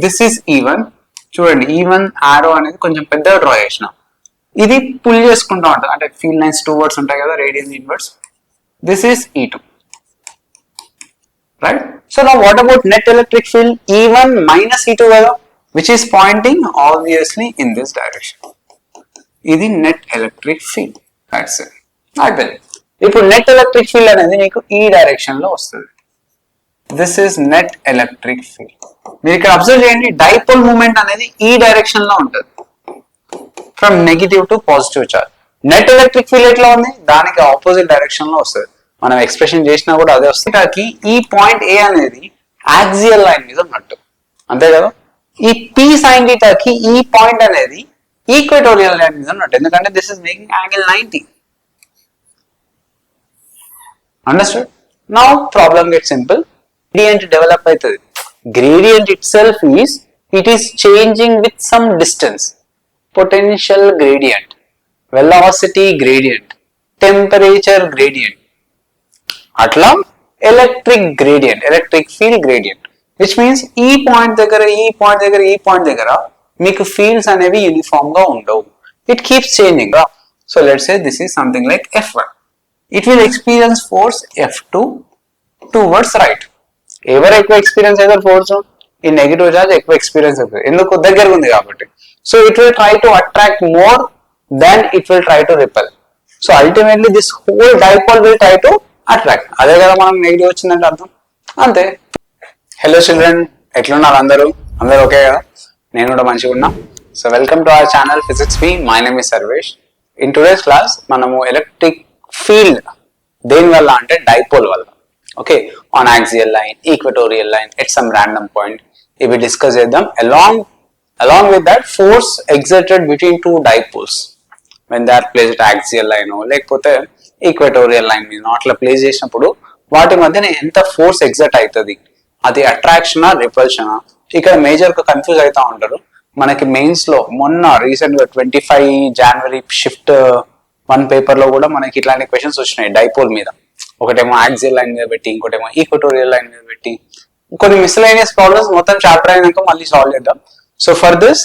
This is E1. చూడండి E1 ఆరో అనేది కొంచెం పెద్దగా డ్రా చేసిన. ఇది పుల్ చేసుకుంటా ఉంటుంది, అంటే ఫీల్డ్ లైన్స్ టూ వర్డ్స్ ఉంటాయి కదా, radius inverse. This is E2, right? So now what about net electric field? E1 minus E2 కదా, which is pointing obviously in this direction. ఇది net electric field. That's it, అయిపోయింది. ఇప్పుడు net electric field అనేది నీకు ఈ direction లో వస్తుంది. This is net electric field. మీరు ఇక్కడ అబ్జర్వ్ చేయండి, డైపోల్ మూమెంట్ అనేది ఈ డైరెక్షన్ లో ఉంటుంది, from negative to positive charge. Net electric field ఎట్లా ఉంది, దానికి ఆపోజిట్ డైరెక్షన్ లో వస్తుంది. మనం ఎక్స్ప్రెషన్ చేసినా కూడా అదే వస్తుంది. కాబట్టి ఈ పాయింట్ ఏ అనేది యాక్సియల్ లైన్ మీద ఉన్నట్టు, అంతే కదా. ఈ పి సైన్ థీటాకి ఈ పాయింట్ అనేది ఈక్వటోరియల్ లైన్ మీద ఉన్నట్టు, ఎందుకంటే this is making angle 90. Understood? Now problem get simple. Gradient develop అవుతుంది. Gradient itself is, it is changing with some distance. Potential gradient, velocity gradient, temperature gradient. Atla electric gradient, electric field gradient, which means e point దగ్గర మీకు fields అనేవి uniform గా ఉండవు. It keeps changing. So let's say this is something like F1. It will experience force F2 towards right. ఎవరు ఎక్కువ experience అవుతారు force? ఈ negative charge ఎక్కువ ఎక్స్పీరియన్స్ అవుతుంది, ఎందుకు? దగ్గరగా ఉంది కాబట్టి. So it will try to attract more than it will try to repel. So ultimately this whole dipole will try to attract. అదే కదా మనం నెగిటివ్ వచ్చిందంటే అర్థం, అంతే. హలో చిల్డ్రన్, ఎట్లున్నారు అందరూ? అందరూ ఓకే కదా? నేను కూడా మంచిగా ఉన్నా. So welcome to our channel physics B. My name is Sarvesh. In today's class మనము ఎలక్ట్రిక్ ఫీల్డ్ దేని వల్ల అంటే డైపోల్ వల్ల. Okay, on axial line, equatorial line, at some random point, if we discuss them along with that force exerted between two dipoles when they are placed at axial line or lekapothe equatorial line మీద అట్లా place చేసినప్పుడు వాటి మధ్యన ఎంత force exert అవుతుంది, అది అట్రాక్షనా రిపల్షనా? ఇక్కడ major గా కన్ఫ్యూజ్ అవుతా ఉంటారు. మనకి మెయిన్స్ లో మొన్న రీసెంట్ గా 25 జనవరి షిఫ్ట్ 1 పేపర్ లో కూడా మనకి ఇట్లాంటి క్వశ్చన్స్ వచ్చినాయి డైపోల్ మీద. ఒకటేమో యాక్సియల్ లైన్ మీద పెట్టి, ఇంకోటేమో ఈక్వటోరియల్ లైన్ మీద పెట్టి, కొన్ని మిస్లైనియస్ ప్రాబ్లమ్స్ మొత్తం చాప్టర్ అయినాక మళ్ళీ సాల్వ్ చేద్దాం. So for this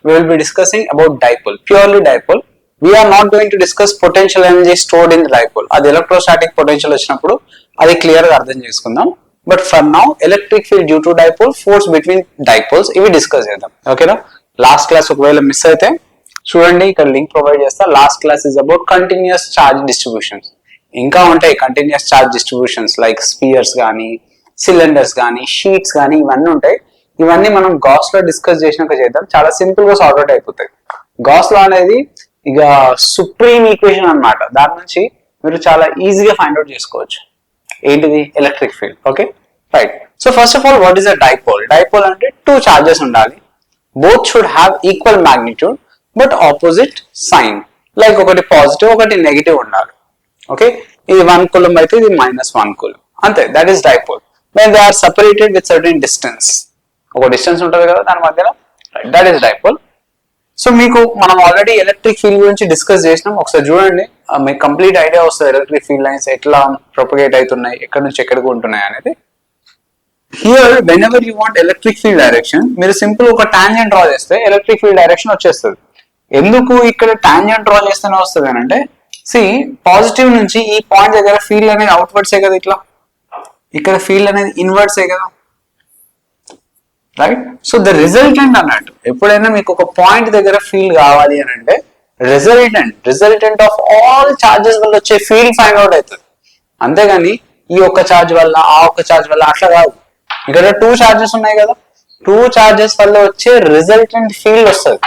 we will be discussing about dipole, purely dipole. We are not going to discuss potential energy stored in the dipole. అది ఎలక్ట్రోస్టాటిక్ పొటెన్షియల్ వచ్చినప్పుడు అది క్లియర్ గా అర్థం చేసుకుందాం. But for now electric field due to dipole, force between dipoles, ఇవి discuss చేద్దాం. ఓకేనా? Last class ఒకవేళ మిస్ అయితే చూడండి, ఇక్కడ లింక్ ప్రొవైడ్ చేస్తా. Last class is about continuous charge distributions. ఇంకా ఉంటాయి continuous charge distributions, like spheres కానీ, సిలిండర్స్ కానీ, షీట్స్ కానీ, ఇవన్నీ ఉంటాయి. ఇవన్నీ మనం గాస్ లో డిస్కస్ చేసినాక చేద్దాం. చాలా సింపుల్ గా సాల్వ్ అవుట్ అయిపోతాయి. గాస్ లో అనేది ఇక సుప్రీం ఈక్వేషన్ అన్నమాట. దాని నుంచి మీరు చాలా ఈజీగా ఫైండ్ అవుట్ చేసుకోవచ్చు ఏంటిది, electric field. Okay, right. So first of all, what is a dipole? Dipole అంటే టూ చార్జెస్ ఉండాలి. Both should have equal magnitude but opposite sign. Like ఒకటి పాజిటివ్, ఒకటి నెగిటివ్ ఉండాలి. ఓకే, ఇది 1 కూలంబ్ అయితే ఇది -1 కూలంబ్, అంతే. That is dipole. When they are separated with certain distance, ఒక డిస్టెన్స్ ఉంటుంది కదా దాని మధ్యలో, దట్ ఈస్ డైపోల్. సో మీకు మనం ఆల్రెడీ ఎలక్ట్రిక్ ఫీల్డ్ గురించి డిస్కస్ చేసినాం. ఒకసారి చూడండి, మీకు కంప్లీట్ ఐడియా వస్తుంది ఎలక్ట్రిక్ ఫీల్డ్ లైన్స్ ఎట్లా ప్రొపగేట్ అవుతున్నాయి, ఎక్కడి నుంచి ఎక్కడికి ఉంటున్నాయి అనేది. Here when ever you want electric field direction, మీరు సింపుల్ ఒక టాంజెంట్ డ్రా చేస్తే ఎలక్ట్రిక్ ఫీల్డ్ డైరెక్షన్ వచ్చేస్తుంది. ఎందుకు ఇక్కడ టాంజెంట్ డ్రా చేస్తేనే వస్తుంది అని అంటే, పాజిటివ్ నుంచి ఈ పాయింట్ దగ్గర ఫీల్డ్ అనేది అవుట్వర్డ్సే కదా, ఇట్లా ఇక్కడ ఫీల్డ్ అనేది ఇన్వర్డ్సే కదా, రైట్? సో ద రిజల్టెంట్ అన్నట్టు, ఎప్పుడైనా మీకు ఒక పాయింట్ దగ్గర ఫీల్డ్ కావాలి అని అంటే రిజల్టెంట్ ఆఫ్ ఆల్ చార్జెస్ వల్ల వచ్చే ఫీల్డ్ ఫైండ్ అవుట్ అవుతుంది. అంతేగాని ఈ ఒక్క చార్జ్ వల్ల ఆ ఒక్క చార్జ్ వల్ల అట్లా కాదు. ఇక్కడ 2 చార్జెస్ ఉన్నాయి కదా, 2 చార్జెస్ వల్ల వచ్చే రిజల్టెంట్ ఫీల్డ్ వస్తుంది,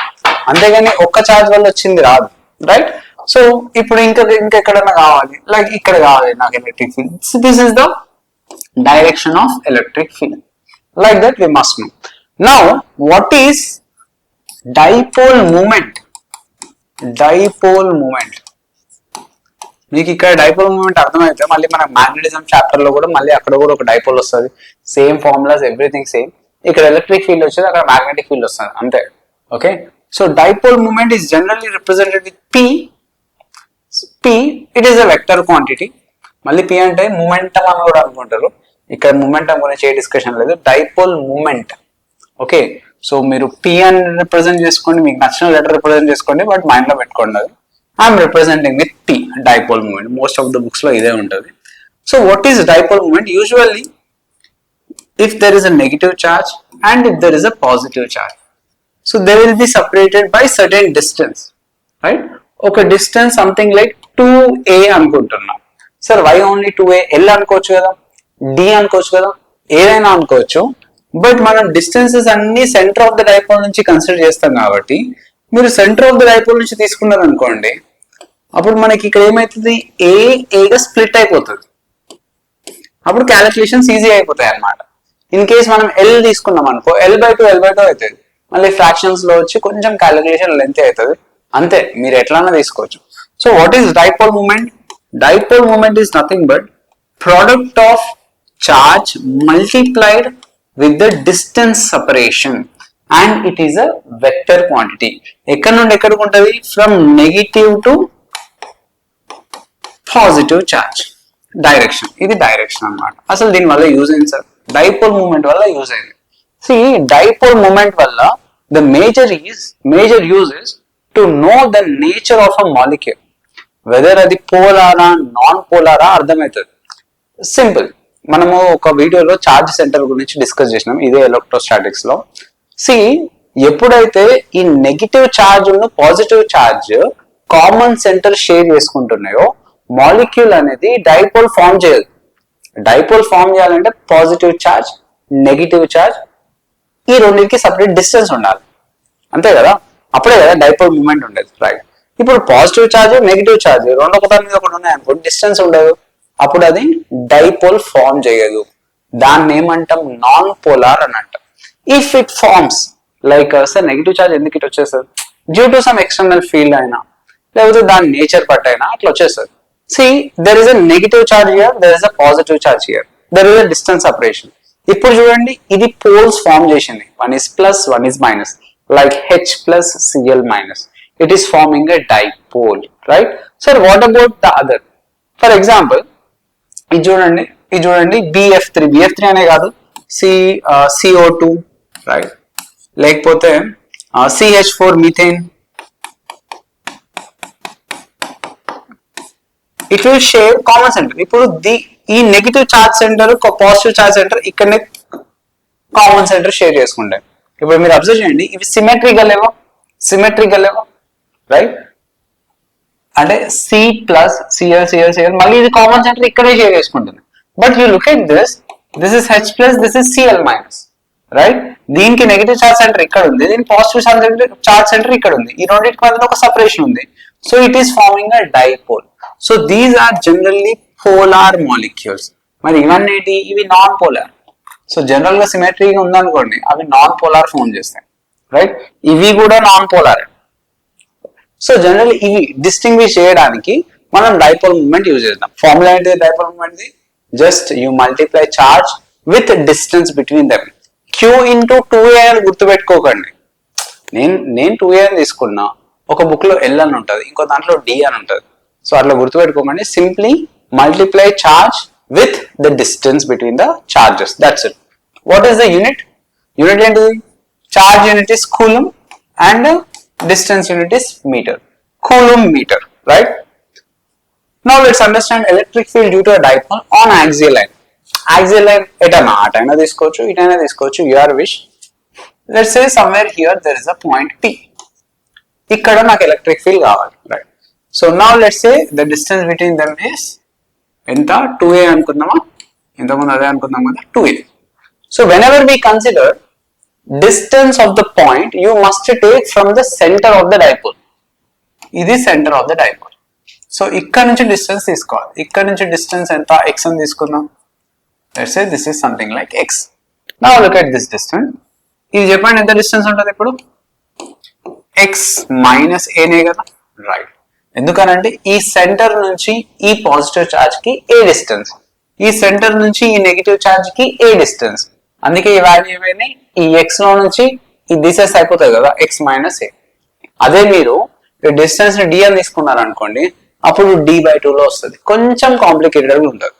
అంతేగాని ఒక్క చార్జ్ వల్ల వచ్చింది రాదు, రైట్? సో ఇప్పుడు ఇంకెక్కడన్నా కావాలి, లైక్ ఇక్కడ కావాలి నాకు electric field. This is the direction of electric field. Like that we must know. Now what is dipole moment? Dipole moment మీకు ఇక్కడ డైపోల్ మూమెంట్ అర్థమైతే మళ్ళీ మన మ్యాగ్నెటిజం చాప్టర్ లో కూడా మళ్ళీ అక్కడ కూడా ఒక డైపోల్ వస్తుంది. Same formulas, everything same. ఇక్కడ ఎలక్ట్రిక్ ఫీల్డ్ వచ్చేది, అక్కడ మ్యాగ్నెటిక్ ఫీల్డ్ వస్తుంది, అంతే. Okay, so dipole moment is generally represented with P. P, it is a vector quantity. మళ్ళీ P అంటే మూమెంటం అని కూడా అనుకుంటారు. ఇక్కడ మూమెంటం గురించి ఏ డిస్కషన్ లేదు. డైపోల్ మూమెంట్ ఓకే, సో మీరు P అని రిప్రజెంట్ చేసుకోండి, మీకు నచ్చిన లెటర్ రిప్రజెంట్ చేసుకోండి, బట్ మైండ్ లో పెట్టుకోండి అది I'm representing with P, dipole moment. Most of the books లో ఇదే ఉంటుంది. So what is dipole moment? Usually if there is a negative charge and if there is a positive charge, so they will be separated by certain distance, right? ఒక distance something like 2a అనుకుంటున్నాం. Sir why only 2a? L అనుకోవచ్చు కదా, D అనుకోవచ్చు కదా, ఏదైనా అనుకోవచ్చు. But మనం distances అన్ని సెంటర్ ఆఫ్ ద డైపోల్ నుంచి కన్సిడర్ చేస్తాం కాబట్టి మీరు సెంటర్ ఆఫ్ ద డైపోల్ నుంచి తీసుకున్నారు అనుకోండి, అప్పుడు మనకి ఇక్కడ ఏమైతుంది, ఏగా స్ప్లిట్ అయిపోతుంది. అప్పుడు క్యాలిక్యులేషన్స్ ఈజీ అయిపోతాయి అన్నమాట. ఇన్ కేస్ మనం ఎల్ తీసుకున్నాం అనుకో, L/2 అవుతుంది. మళ్ళీ ఫ్రాక్షన్స్ లో వచ్చి కొంచెం క్యాలిక్యులేషన్ లెంత్ అవుతుంది, అంతే. మీరు ఎట్లన్నా తీసుకోవచ్చు. So what is dipole moment? Dipole moment is nothing but product of charge multiplied with the distance separation and it is a vector quantity. ఎక్కడ నుండి ఎక్కడికి ఉంటుంది? From negative to positive charge direction. ఇది డైరెక్షన్ అన్నమాట. అసలు దీని వల్ల use అయింది సార్, డైపోల్ మూమెంట్ వల్ల యూజ్ అయింది. సి డైపోల్ మూమెంట్ వల్ల the major use is to know the nature of a molecule, whether అది పోలారా నాన్ పోలారా అర్థమవుతుంది. సింపుల్. మనము ఒక వీడియోలో చార్జ్ సెంటర్ గురించి డిస్కస్ చేసినాం, ఇదే ఎలక్ట్రోస్టాటిక్స్ లో. సి ఎప్పుడైతే ఈ నెగిటివ్ చార్జ్ ఉన్న positive charge common centre share చేసుకుంటున్నాయో మాలిక్యూల్ అనేది డైపోల్ ఫామ్ చేయదు. డైపోల్ ఫామ్ చేయాలంటే పాజిటివ్ చార్జ్, నెగిటివ్ చార్జ్, ఈ రెండింటికి సపరేట్ డిస్టెన్స్ ఉండాలి, అంతే కదా. అప్పుడే కదా డైపోల్ మూమెంట్ ఉండేది, రైట్. ఇప్పుడు పాజిటివ్ చార్జ్, నెగిటివ్ చార్జ్ రెండు ఒకదాని మీద ఒకటి ఉన్నాయి అనుకో, డిస్టెన్స్ ఉండదు, అప్పుడు అది డైపోల్ ఫామ్ చేయదు. దాన్ని ఏమంటాం? నాన్ పోలార్ అని అంటాం. If it forms like sir negative charge ఎందుకు ఇటు వచ్చేస్తుంది? Due to some external field అయినా, లేకపోతే దాని నేచర్ బట్ అయినా అట్లా వచ్చేస్తుంది. See, there is a negative charge here, there is a positive charge here. There is a distance separation. ఇప్పుడు చూడండి, ఇది పోల్స్ ఫార్మ్ చేసింది. One is plus, one is minus, like H plus Cl minus. It is forming a dipole, right? Sir, what about the other? For example, ఇది చూడండి BF3 అనే కాదు, CO2, right? లేకపోతే CH4 methane. It will share common centre. ఇప్పుడు ఈ negative charge centre, positive charge centre ఇక్కడనే common centre share చేసుకుంటాయి. ఇప్పుడు మీరు అబ్జర్వ్ చేయండి, ఇవి సిమెట్రికల్ ఏవో, రైట్? అంటే C+Cl మళ్ళీ ఇది కామన్ సెంటర్ ఇక్కడే షేర్ చేసుకుంటుంది. But you look at this is H plus, this is Cl minus, right? దీనికి నెగిటివ్ చార్జ్ సెంటర్ ఇక్కడ ఉంది, దీనికి పాజిటివ్ చార్జ్ సెంటర్ ఇక్కడ ఉంది. ఈ రెండింటికి మధ్యలో ఒక సపరేషన్ ఉంది. So it is forming a dipole. So these are generally polar molecules. మరి ఇవన్నీ ఇవి నాన్ పోలార్. సో జనరల్ గా సిమెట్రీగా ఉందనుకోండి, అవి నాన్ పోలార్ ఫామ్ చేస్తాయి, రైట్? ఇవి కూడా నాన్ పోలార్. సో జనరల్ ఇవి డిస్టింగ్విష్ చేయడానికి మనం డైపోల్ మూమెంట్ యూజ్ చేద్దాం. ఫార్ములా ఏంటి డైపోల్ మూమెంట్ ది? Just you multiply charge with distance between them. Q into 2a అని గుర్తుపెట్టుకోకండి. నేను 2a అని తీసుకున్నా, ఒక బుక్ లో L అని ఉంటుంది, ఇంకో దాంట్లో D అని ఉంటుంది. సో అట్లా గుర్తుపెట్టుకోకండి. Simply multiply charge with the distance between the charges, that's it. What is the unit? Unit ఏంటిది? Charge unit is coulomb and distance unit is metre. Coulomb metre, right? Now let's understand electric field due to a dipole on axial line. Axial line ఎటైనా అటైనా తీసుకోవచ్చు, ఇటైనా తీసుకోవచ్చు, your wish. Let's say somewhere here there is a point P. ఇక్కడ నాకు electric field కావాలి, right? So now let's say the distance between them is ఎంత? 2a అనుకుందామా? ఇంతకుముందు అదే అనుకుందాం కదా, 2a. So whenever we consider distance of the point, you must take from the centre of the dipole. ఇది centre of the dipole. So ఇక్కడ నుంచి distance తీసుకోవాలి. ఇక్కడ నుంచి డిస్టెన్స్ ఎంత? x అని తీసుకుందాం. Let's say this is something like x. Now look at this distance. ఇది చెప్పండి ఎంత డిస్టెన్స్ ఉంటుంది ఇప్పుడు? x మైనస్ ఏనే కదా, రైట్? ఎందుకనంటే ఈ సెంటర్ నుంచి ఈ పాజిటివ్ చార్జ్ కి ఏ డిస్టెన్స్, ఈ సెంటర్ నుంచి ఈ నెగిటివ్ చార్జ్ కి ఏ డిస్టెన్స్. అందుకే ఈ వాల్యూ ఏమైనా ఈ x లో నుంచి ఈ డిసెస్ అయిపోతాయి కదా, x మైనస్ ఏ. అదే మీరు ఈ డిస్టెన్స్ ని d అని తీసుకున్నారు అనుకోండి, అప్పుడు d/2 లో వస్తుంది. కొంచెం కాంప్లికేటెడ్ ఉంటుంది,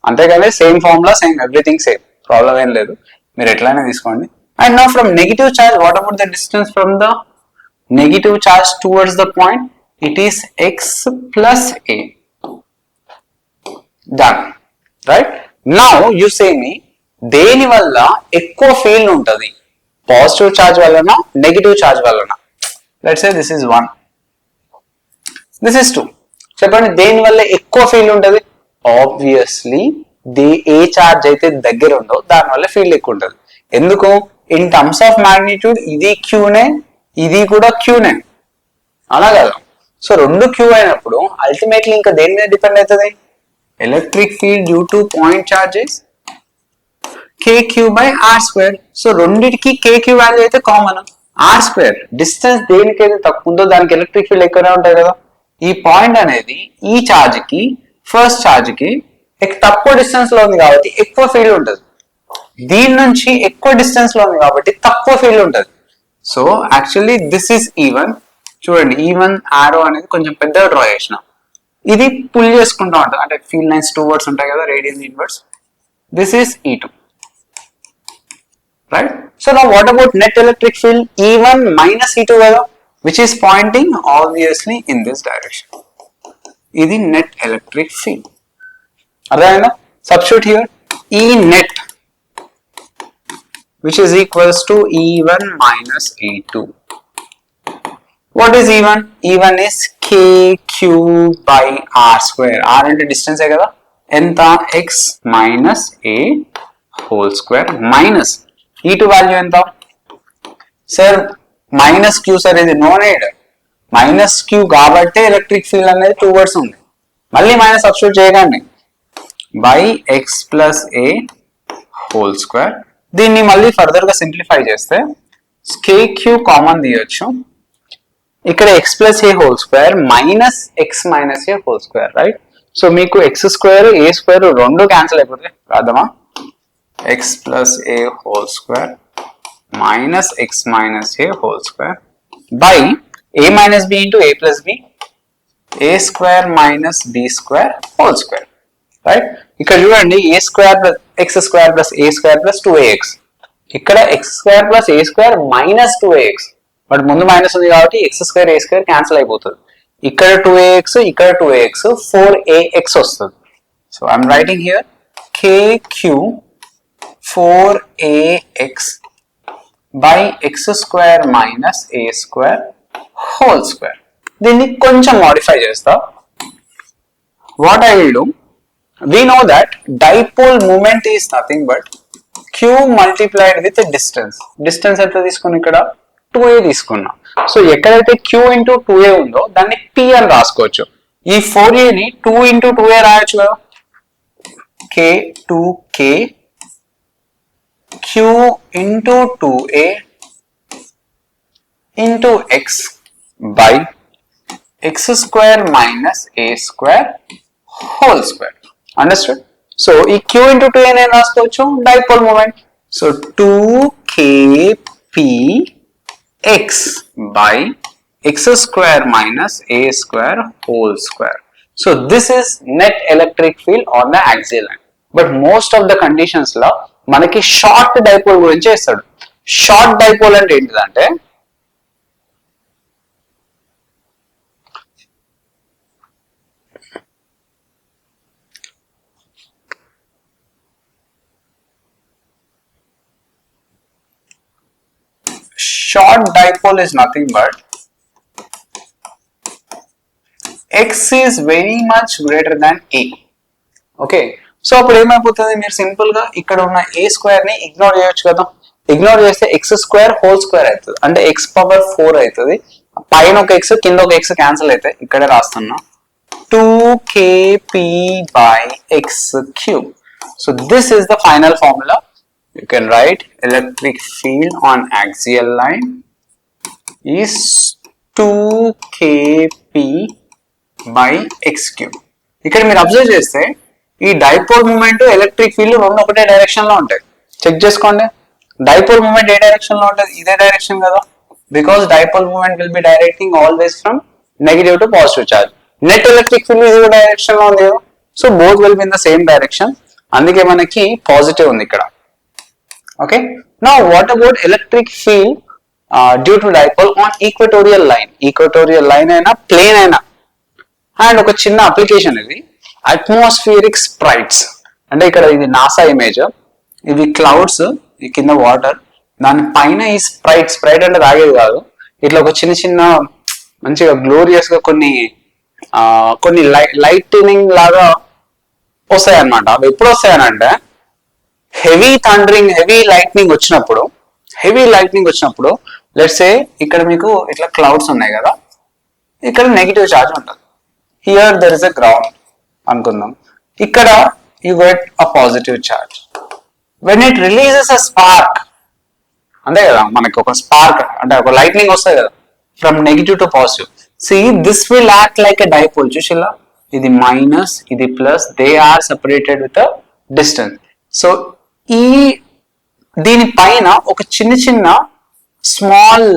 అంతేగాని same formula, same everything same, problem ఏం లేదు. మీరు ఎట్లయినా తీసుకోండి. And now from negative charge, what about the distance from the negative charge towards the point? It is x plus a. Done. Right? Now you say me, దేని వల్ల ఎక్కువ field ఉంటుంది, positive charge వలన నెగిటివ్ చార్జ్ వలన? Let's say this is 1, this is 2. చెప్పండి దేని వల్ల ఎక్కువ ఫీల్డ్ ఉంటుంది? ఆబ్వియస్లీ ఏ చార్జ్ అయితే దగ్గర ఉందో దాని వల్ల ఫీల్డ్ ఎక్కువ ఉంటుంది. ఎందుకు? ఇన్ టర్మ్స్ ఆఫ్ మ్యాగ్నిట్యూడ్ ఇది క్యూనే, ఇది కూడా క్యూనే, అలా కదా? సో రెండు క్యూ అయినప్పుడు అల్టిమేట్లీ ఇంకా దేని మీద డిపెండ్ అవుతుంది? Electric field due to point charges kq/r². So రెండిటికి kq వాల్యూ అయితే కామన్, r². డిస్టెన్స్ దేనికైతే తక్కువ ఉందో దానికి ఎలక్ట్రిక్ ఫీల్డ్ ఎక్కువనే ఉంటుంది కదా. ఈ పాయింట్ అనేది ఈ చార్జ్ కి, ఫస్ట్ చార్జ్ కి తక్కువ డిస్టెన్స్ లో ఉంది కాబట్టి ఎక్కువ ఫీల్డ్ ఉంటుంది, దీని నుంచి ఎక్కువ డిస్టెన్స్ లో ఉంది కాబట్టి తక్కువ ఫీల్డ్ ఉంటుంది. So actually this is even. చూడండి ఈవెన్ ఆరో అనేది కొంచెం పెద్దగా డ్రా చేసిన, ఇది పుల్ చేసుకుంటా ఉంటుంది, అంటే ఫీల్డ్ లైన్స్ టూ వర్డ్స్ ఉంటాయి కదా, radius inverse. This is E2, right? So now what about net electric field? E1 minus E2 కదా, which is pointing obviously in this direction. ఇది నెట్ ఎలక్ట్రిక్ ఫీల్డ్. అర్థమైందా? Substitute here E net, which is equals to E1 minus E2. What is E1? E1 is kq by r². r అంటే distance కదా, ఎంత? x minus a whole square minus E2 value ఎంత? Sir minus Q sir, ఇది no need, minus Q కాబట్టి electric field అనేది two words ఉంది, మళ్ళీ minus substitute చేయకండి. By X plus a whole square. దీన్ని మళ్ళీ ఫర్దర్ గా సింప్లిఫై చేస్తే kq కామన్ తీయొచ్చు, ఇక్కడ x plus a whole square minus x minus a whole square, right? So మీకు ఎక్స్ స్క్వేర్ ఏ స్క్వేర్ రెండు క్యాన్సిల్ అయిపోతాయి, రాద్దామా? X plus a whole square minus x minus a whole square by a minus b into a plus b, a square minus b square whole square, right? ఇక్కడ చూడండి a square plus x square plus a square plus 2ax, ఇక్కడ x square plus a square minus 2ax, but ముందు minus ఉంది కాబట్టి X square a square cancel అయిపోతుంది. ఇక్కడ 2ax, ఇక్కడ 2ax, 4ax వస్తుంది. So I'm writing here kq 4ax by X square minus A square whole square. దీన్ని కొంచెం modify చేస్తా. What I will do, we know that dipole moment is nothing but q multiplied with a distance. Distance ఎంత తీసుకున్నా, ఇక్కడ 2a తీసుకున్నా. So ఎక్కడైతే q into 2a ఉందో దాన్ని p అని రాసుకోవచ్చు. ఈ 4a ని 2 ఇంటూ 2a రాయొచ్చు కదా, k 2k q into 2a into x by x square minus a square whole square. Understood? So ఈ q ఇంటూ 2a నేను రాసుకోవచ్చు dipole moment. So 2kpx by x square minus a square whole square. So this is net electric field on the axial line. But most of the conditions లో మనకి short dipole గురించి ఇస్తాడు. Short dipole అంటే ఏంటిదంటే, short dipole is nothing but x is very much greater than a. Okay, so అప్పుడు ఏమైపోతుంది, మీరు simple గా ఇక్కడ ఉన్న a స్క్వేర్ ని ఇగ్నోర్ చేయొచ్చు కదా. ఇగ్నోర్ చేస్తే ఎక్స్ స్క్వేర్ హోల్ స్క్వేర్ అవుతుంది, అంటే x పవర్ 4 అవుతుంది. పైన ఒక x కింద ఒక x క్యాన్సిల్ అయితే ఇక్కడే రాస్తున్నా 2kp by x cube. So this is the final formula. You can write electric field on axial line is 2kp by x cube. ఇక్కడ మీరు అబ్జర్వ్ చేస్తే ఈ డైపోల్ మూమెంట్ ఎలక్ట్రిక్ ఫీల్డ్ రెండు ఒకటే డైరెక్షన్ లో ఉంటాయి. చెక్ చేసుకోండి, డైపోల్ మూమెంట్ ఏ direction లో ఉంటుంది, ఇదే డైరెక్షన్ కదా, because dipole moment will be directing always from negative to positive charge. Net electric field ఇదే డైరెక్షన్ లో ఉంది కదా, so both will be in the same direction. అందుకే మనకి పాజిటివ్ ఉంది ఇక్కడ. Okay, Now what about electric field due to dipole on equatorial line? Equatorial line అయినా plane అయినా. అండ్ ఒక చిన్న అప్లికేషన్ ఇది అట్మాస్ఫియరిక్ స్ప్రైట్స్. అంటే ఇక్కడ ఇది నాసా ఇమేజ్, ఇవి క్లౌడ్స్, ఈ కింద వాటర్, దాని పైన ఈ స్ప్రైట్ అంటే తాగేది కాదు, ఇట్లా ఒక చిన్న చిన్న మంచిగా గ్లోరియస్ గా కొన్ని లైటినింగ్ లాగా వస్తాయి అన్నమాట. అవి ఎప్పుడు వస్తాయనంటే హెవీ థండరింగ్, హెవీ లైట్నింగ్ వచ్చినప్పుడు లెట్స్ సే ఇక్కడ మీకు ఇట్లా క్లౌడ్స్ ఉన్నాయి కదా, ఇక్కడ నెగిటివ్ చార్జ్ ఉంటుంది. Here there is a ground అనుకుందాం, ఇక్కడ you get a positive charge. When it releases a spark, అంతే కదా, మనకి ఒక స్పార్క్ అంటే ఒక లైట్నింగ్ వస్తుంది కదా from negative to positive. See this will act like a dipole. చూసిలా, ఇది మైనస్, ఇది plus, they are separated with distance. So ఈ దీనిపైన ఒక చిన్న చిన్న స్మాల్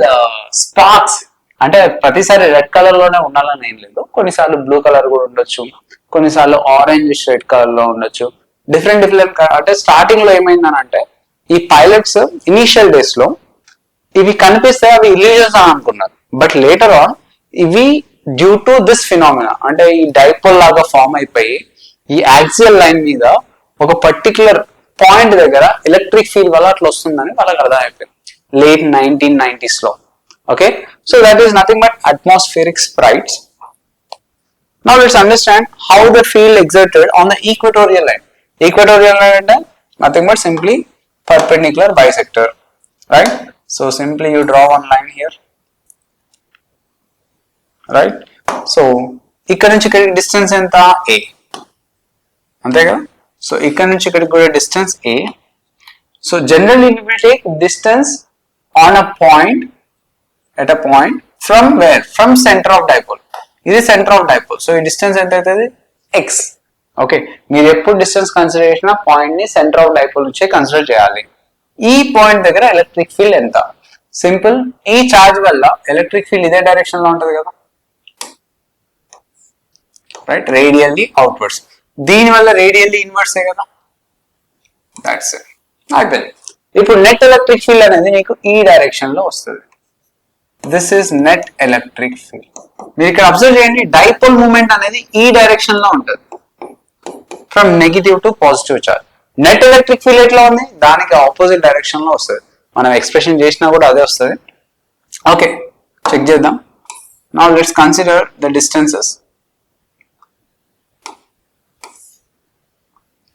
స్పార్క్స్, అంటే ప్రతిసారి రెడ్ కలర్ లోనే ఉండాలని ఏం లేదు, కొన్నిసార్లు బ్లూ కలర్ కూడా ఉండొచ్చు, కొన్నిసార్లు ఆరెంజ్ రెడ్ కలర్ లో ఉండొచ్చు, డిఫరెంట్ అంటే స్టార్టింగ్ లో ఏమైందని అంటే ఈ పైలట్స్ ఇనీషియల్ డేస్ లో ఇవి కనిపిస్తే అవి ఇల్యూజన్స్ అని అనుకున్నారు. బట్ లేటర్ ఆన్ ఇవి డ్యూ టు దిస్ ఫినామినా, అంటే ఈ డైపోల్ లాగా ఫామ్ అయిపోయి ఈ యాక్సియల్ లైన్ మీద ఒక పర్టికులర్ పాయింట్ దగ్గర ఎలక్ట్రిక్ ఫీల్డ్ వల్ల అట్లా వస్తుందని వాళ్ళకి అర్థమైపోయింది లేట్ 1990s లో. Okay, so that is nothing but atmospheric sprites. Now let's understand how the field exerted on the equatorial line. Equatorial line is nothing but simply perpendicular bisector, right? So simply you draw one line here, right? So ikkada nunchi ikkadiki distance enta a, ante kada. So ikkada nunchi ikkadiki kuda distance a. So generally we will take distance on a point, at a point from where? From center of dipole. This is center of dipole. So ఈ distance ఎంత అవుతుంది? x. Okay, మీరు ఎప్పుడు distance consider చేసిన point ని centre of dipole నుంచే consider చేయాలి. ఈ పాయింట్ దగ్గర ఎలక్ట్రిక్ ఫీల్డ్ ఎంత? సింపుల్, ఈ చార్జ్ వల్ల ఎలక్ట్రిక్ ఫీల్డ్ ఇదే డైరెక్షన్ లో ఉంటది కదా, రైట్, రేడియల్లీ అవుట్వర్డ్స్. దీని వల్ల రేడియల్లీ ఇన్వర్స్ కదా, దాట్స్ ఇట్, అయిపోయింది. ఇప్పుడు నెట్ ఎలక్ట్రిక్ ఫీల్డ్ అనేది మీకు ఈ డైరెక్షన్ లో వస్తుంది. This is net electric field. మీరు ఇక్కడ అబ్జర్వ్ చేయండి, డైపోల్ మూమెంట్ అనేది ఈ డైరెక్షన్ లో ఉంటుంది, from negative to positive charge. Net electric field ఎట్లా ఉంది, దానికి ఆపోజిట్ డైరెక్షన్ లో వస్తుంది. మనం ఎక్స్ప్రెషన్ చేసినా కూడా అదే వస్తుంది. ఓకే, చెక్ చేద్దాం. Now let's consider the distances.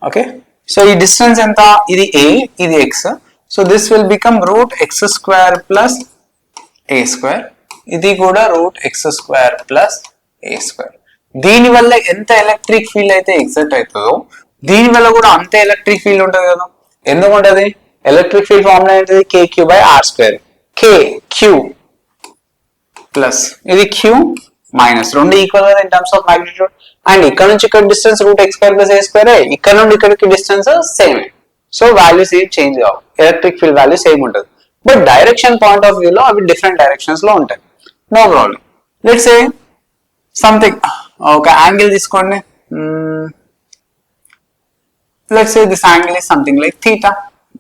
Okay, so ఈ డిస్టెన్స్ ఎంత? ఇది a, ఇది x. So this will become route x square plus a square. ఇది కూడా route x square plus a square. దీని వల్ల ఎంత ఎలక్ట్రిక్ ఫీల్డ్ అయితే ఎగ్జర్ట్ అవుతుందో దీని వల్ల కూడా అంతే ఎలక్ట్రిక్ ఫీల్డ్ ఉంటుంది కదా. ఎందుకు ఉంటుంది? ఎలక్ట్రిక్ ఫీల్డ్ ఫార్ములా ఏంటిది? kq by r square. k q plus ఇది q మైనస్, రెండు ఈక్వల్ కదా in terms of magnitude. And ఇక్కడ నుంచి ఇక్కడ distance root x square plus a square, ఇక్కడ నుండి ఇక్కడికి డిస్టెన్స్ సేమ్. సో వాల్యూస్ ఏం చేంజ్ కావు, ఎలక్ట్రిక్ ఫీల్డ్ వాల్యూ సేమ్ ఉంటుంది. But direction point of view లో అవి డిఫరెంట్ డైరెక్షన్స్ లో ఉంటాయి. No problem. Let's say something, ఒక యాంగిల్ తీసుకోండి. Let's say this angle is something like theta,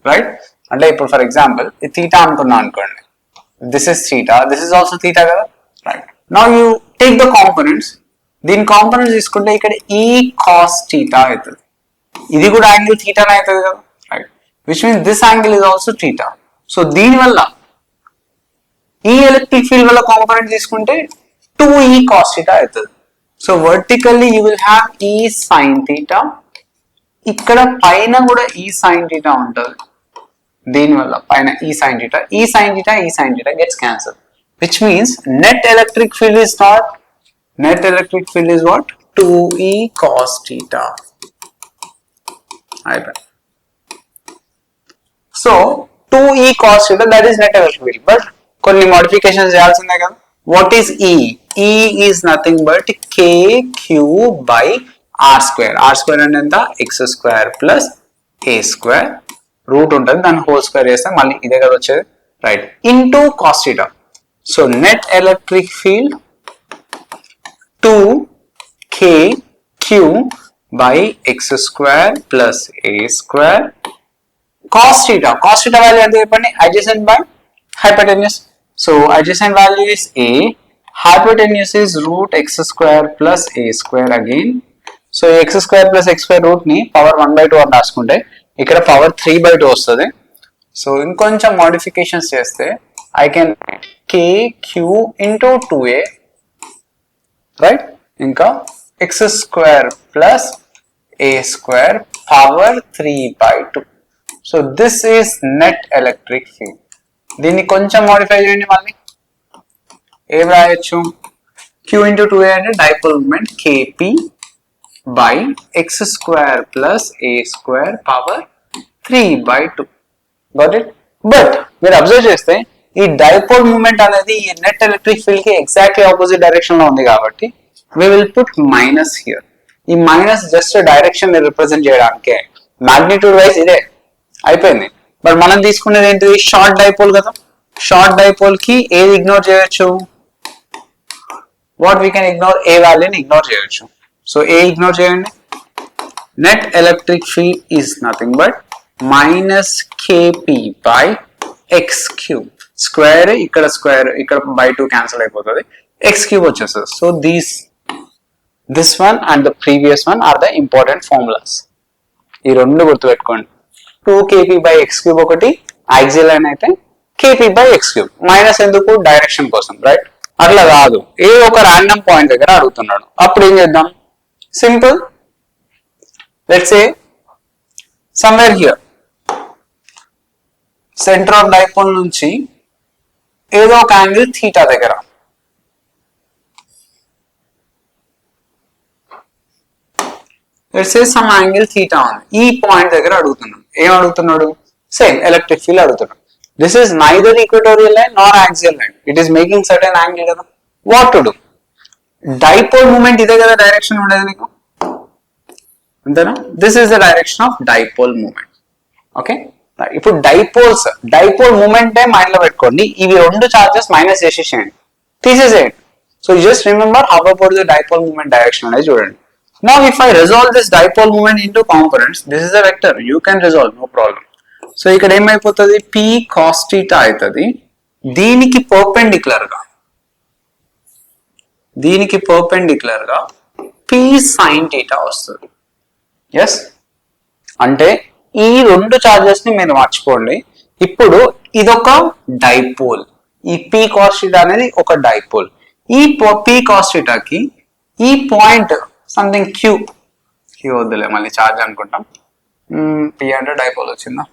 right? అంటే ఇప్పుడు ఫర్ ఎగ్జాంపుల్ ఇది థీటా అనుకున్నా అనుకోండి, this is theta, this is also theta కదా, right? Now you take the components. దీని components తీసుకుంటే ఇక్కడ ఈ కాస్ థీటా అవుతుంది, ఇది కూడా యాంగిల్ థీటానే అవుతుంది కదా, right? Which means this angle is also theta. So దీని వల్ల ఈ ఎలక్ట్రిక్ ఫీల్డ్ వల్ల కాంపోనెంట్ తీసుకుంటే 2e cos theta అవుతుంది. So vertically you will have ఈ సైన్ థీటా, ఇక్కడ పైన కూడా ఈ సైన్ థీటా ఉంటుంది. దీని వల్ల పైన ఈ సైన్ థీటా, ఈ సైన్ థీటా, ఈ sine theta gets cancel. Which means net electric field is not, net electric field is what? 2e cos theta. అయిపోయింది. So 2e cos theta that is net electric field. But కొన్ని modifications చేయాల్సిందే కదా. What is E? E is nothing but kq by r square. r square అంటే ఎంత? x square plus a square. Root ఉంటుంది, దాన్ని whole square చేస్తే మళ్ళీ ఇదే కదా వచ్చేది, right? Into cos theta. So net electric field 2kq by x square plus a square cos theta value ఎంత చెప్పండి, adjacent by hypotenuse. So adjacent value is a, hypotenuse is root x square plus a square again. So x square plus x square root ని power 1/2 అని రాసుకుంటే ఇక్కడ power 3/2 వస్తుంది. So ఇంకొంచెం modifications చేస్తే I can kq into 2a, right? ఇంకా x square plus a square power 3/2. So this is net electric field. దీన్ని కొంచెం మోడిఫై చేయండి, మళ్ళీ ఏం రాయొచ్చు, q into 2a అంటే dipole moment kp by x square plus a square power 3/2. Got it? But మీరు observe చేస్తే ఈ డైపోల్ మూమెంట్ అనేది ఈ నెట్ ఎలక్ట్రిక్ ఫీల్డ్ కి ఎగ్జాక్ట్లీ ఆపోజిట్ డైరెక్షన్ లో ఉంది కాబట్టి we will put minus here. ఈ మైనస్ జస్ట్ డైరెక్షన్ ని రిప్రజెంట్ చేయడానికే, మాగ్నిట్యూడ్ వైజ్ ఇదే అయిపోయింది. బట్ మనం తీసుకునేది ఏంటిది, షార్ట్ డైపోల్ కదా. షార్ట్ డైపోల్ కి ఏది ఇగ్నోర్ చేయొచ్చు, వాట్ వీ కెన్ ఇగ్నోర్, ఏ వాల్యూని ఇగ్నోర్ చేయొచ్చు. సో ఏ ఇగ్నోర్ చేయండి, net electric field is nothing but minus KP by x cube. Square ఇక్కడ స్క్వేర్ ఇక్కడ బై 2 క్యాన్సిల్ అయిపోతుంది, ఎక్స్ క్యూబ్ వచ్చేస్తుంది. So this one and the previous one are the important formulas. ఈ రెండు గుర్తుపెట్టుకోండి. 2kp by x cube ఒకటి, axial line అయితే kp by x cube. Minus ఎందుకు, డైరెక్షన్ కోసం, రైట్? అట్లా కాదు, ఏ ఒక ర్యాండమ్ పాయింట్ దగ్గర అడుగుతున్నాడు, అప్పుడు ఏం చేద్దాం, simple. Let's say somewhere here centre of dipole నుంచి ఏదో ఒక యాంగిల్ థీటా దగ్గర, let's say some angle theta on ఈ పాయింట్ దగ్గర అడుగుతున్నాడు. ఏం అడుగుతున్నాడు, సేమ్ ఎలక్ట్రిక్ ఫీల్డ్ అడుగుతున్నాడు. This is neither equatorial line nor axial line, it is making certain angle కదా. What to do, dipole moment ఇదే కదా డైరెక్షన్ ఉండేది నీకు, అంతేనా? This is the direction of dipole moment. Okay, ఇప్పుడు డైపోల్ మూమెంటే mind లో పెట్టుకోండి. ఇవి రెండు చార్జెస్ మైనస్ చేసేసేయండి, తీసేసేయండి. So just remember how about the dipole moment direction అనేది చూడండి. Now if I resolve this dipole moment into components, this is a vector, you can resolve, no problem. So ఇక్కడ ఏమైపోతుంది, p cos theta అవుతుంది, దీనికి perpendicular గా p sin theta వస్తుంది. Yes, అంటే ఈ రెండు చార్జెస్ ని మీరు మర్చిపోండి. ఇప్పుడు ఇదొక డైపోల్, ఈ p cos theta అనేది ఒక డైపోల్. ఈ p cos theta కి ఈ పాయింట్ సంథింగ్ క్యూ వద్దులే, మళ్ళీ చార్జ్ అనుకుంటాం, పి అంటే డైపోల్ వచ్చిందా,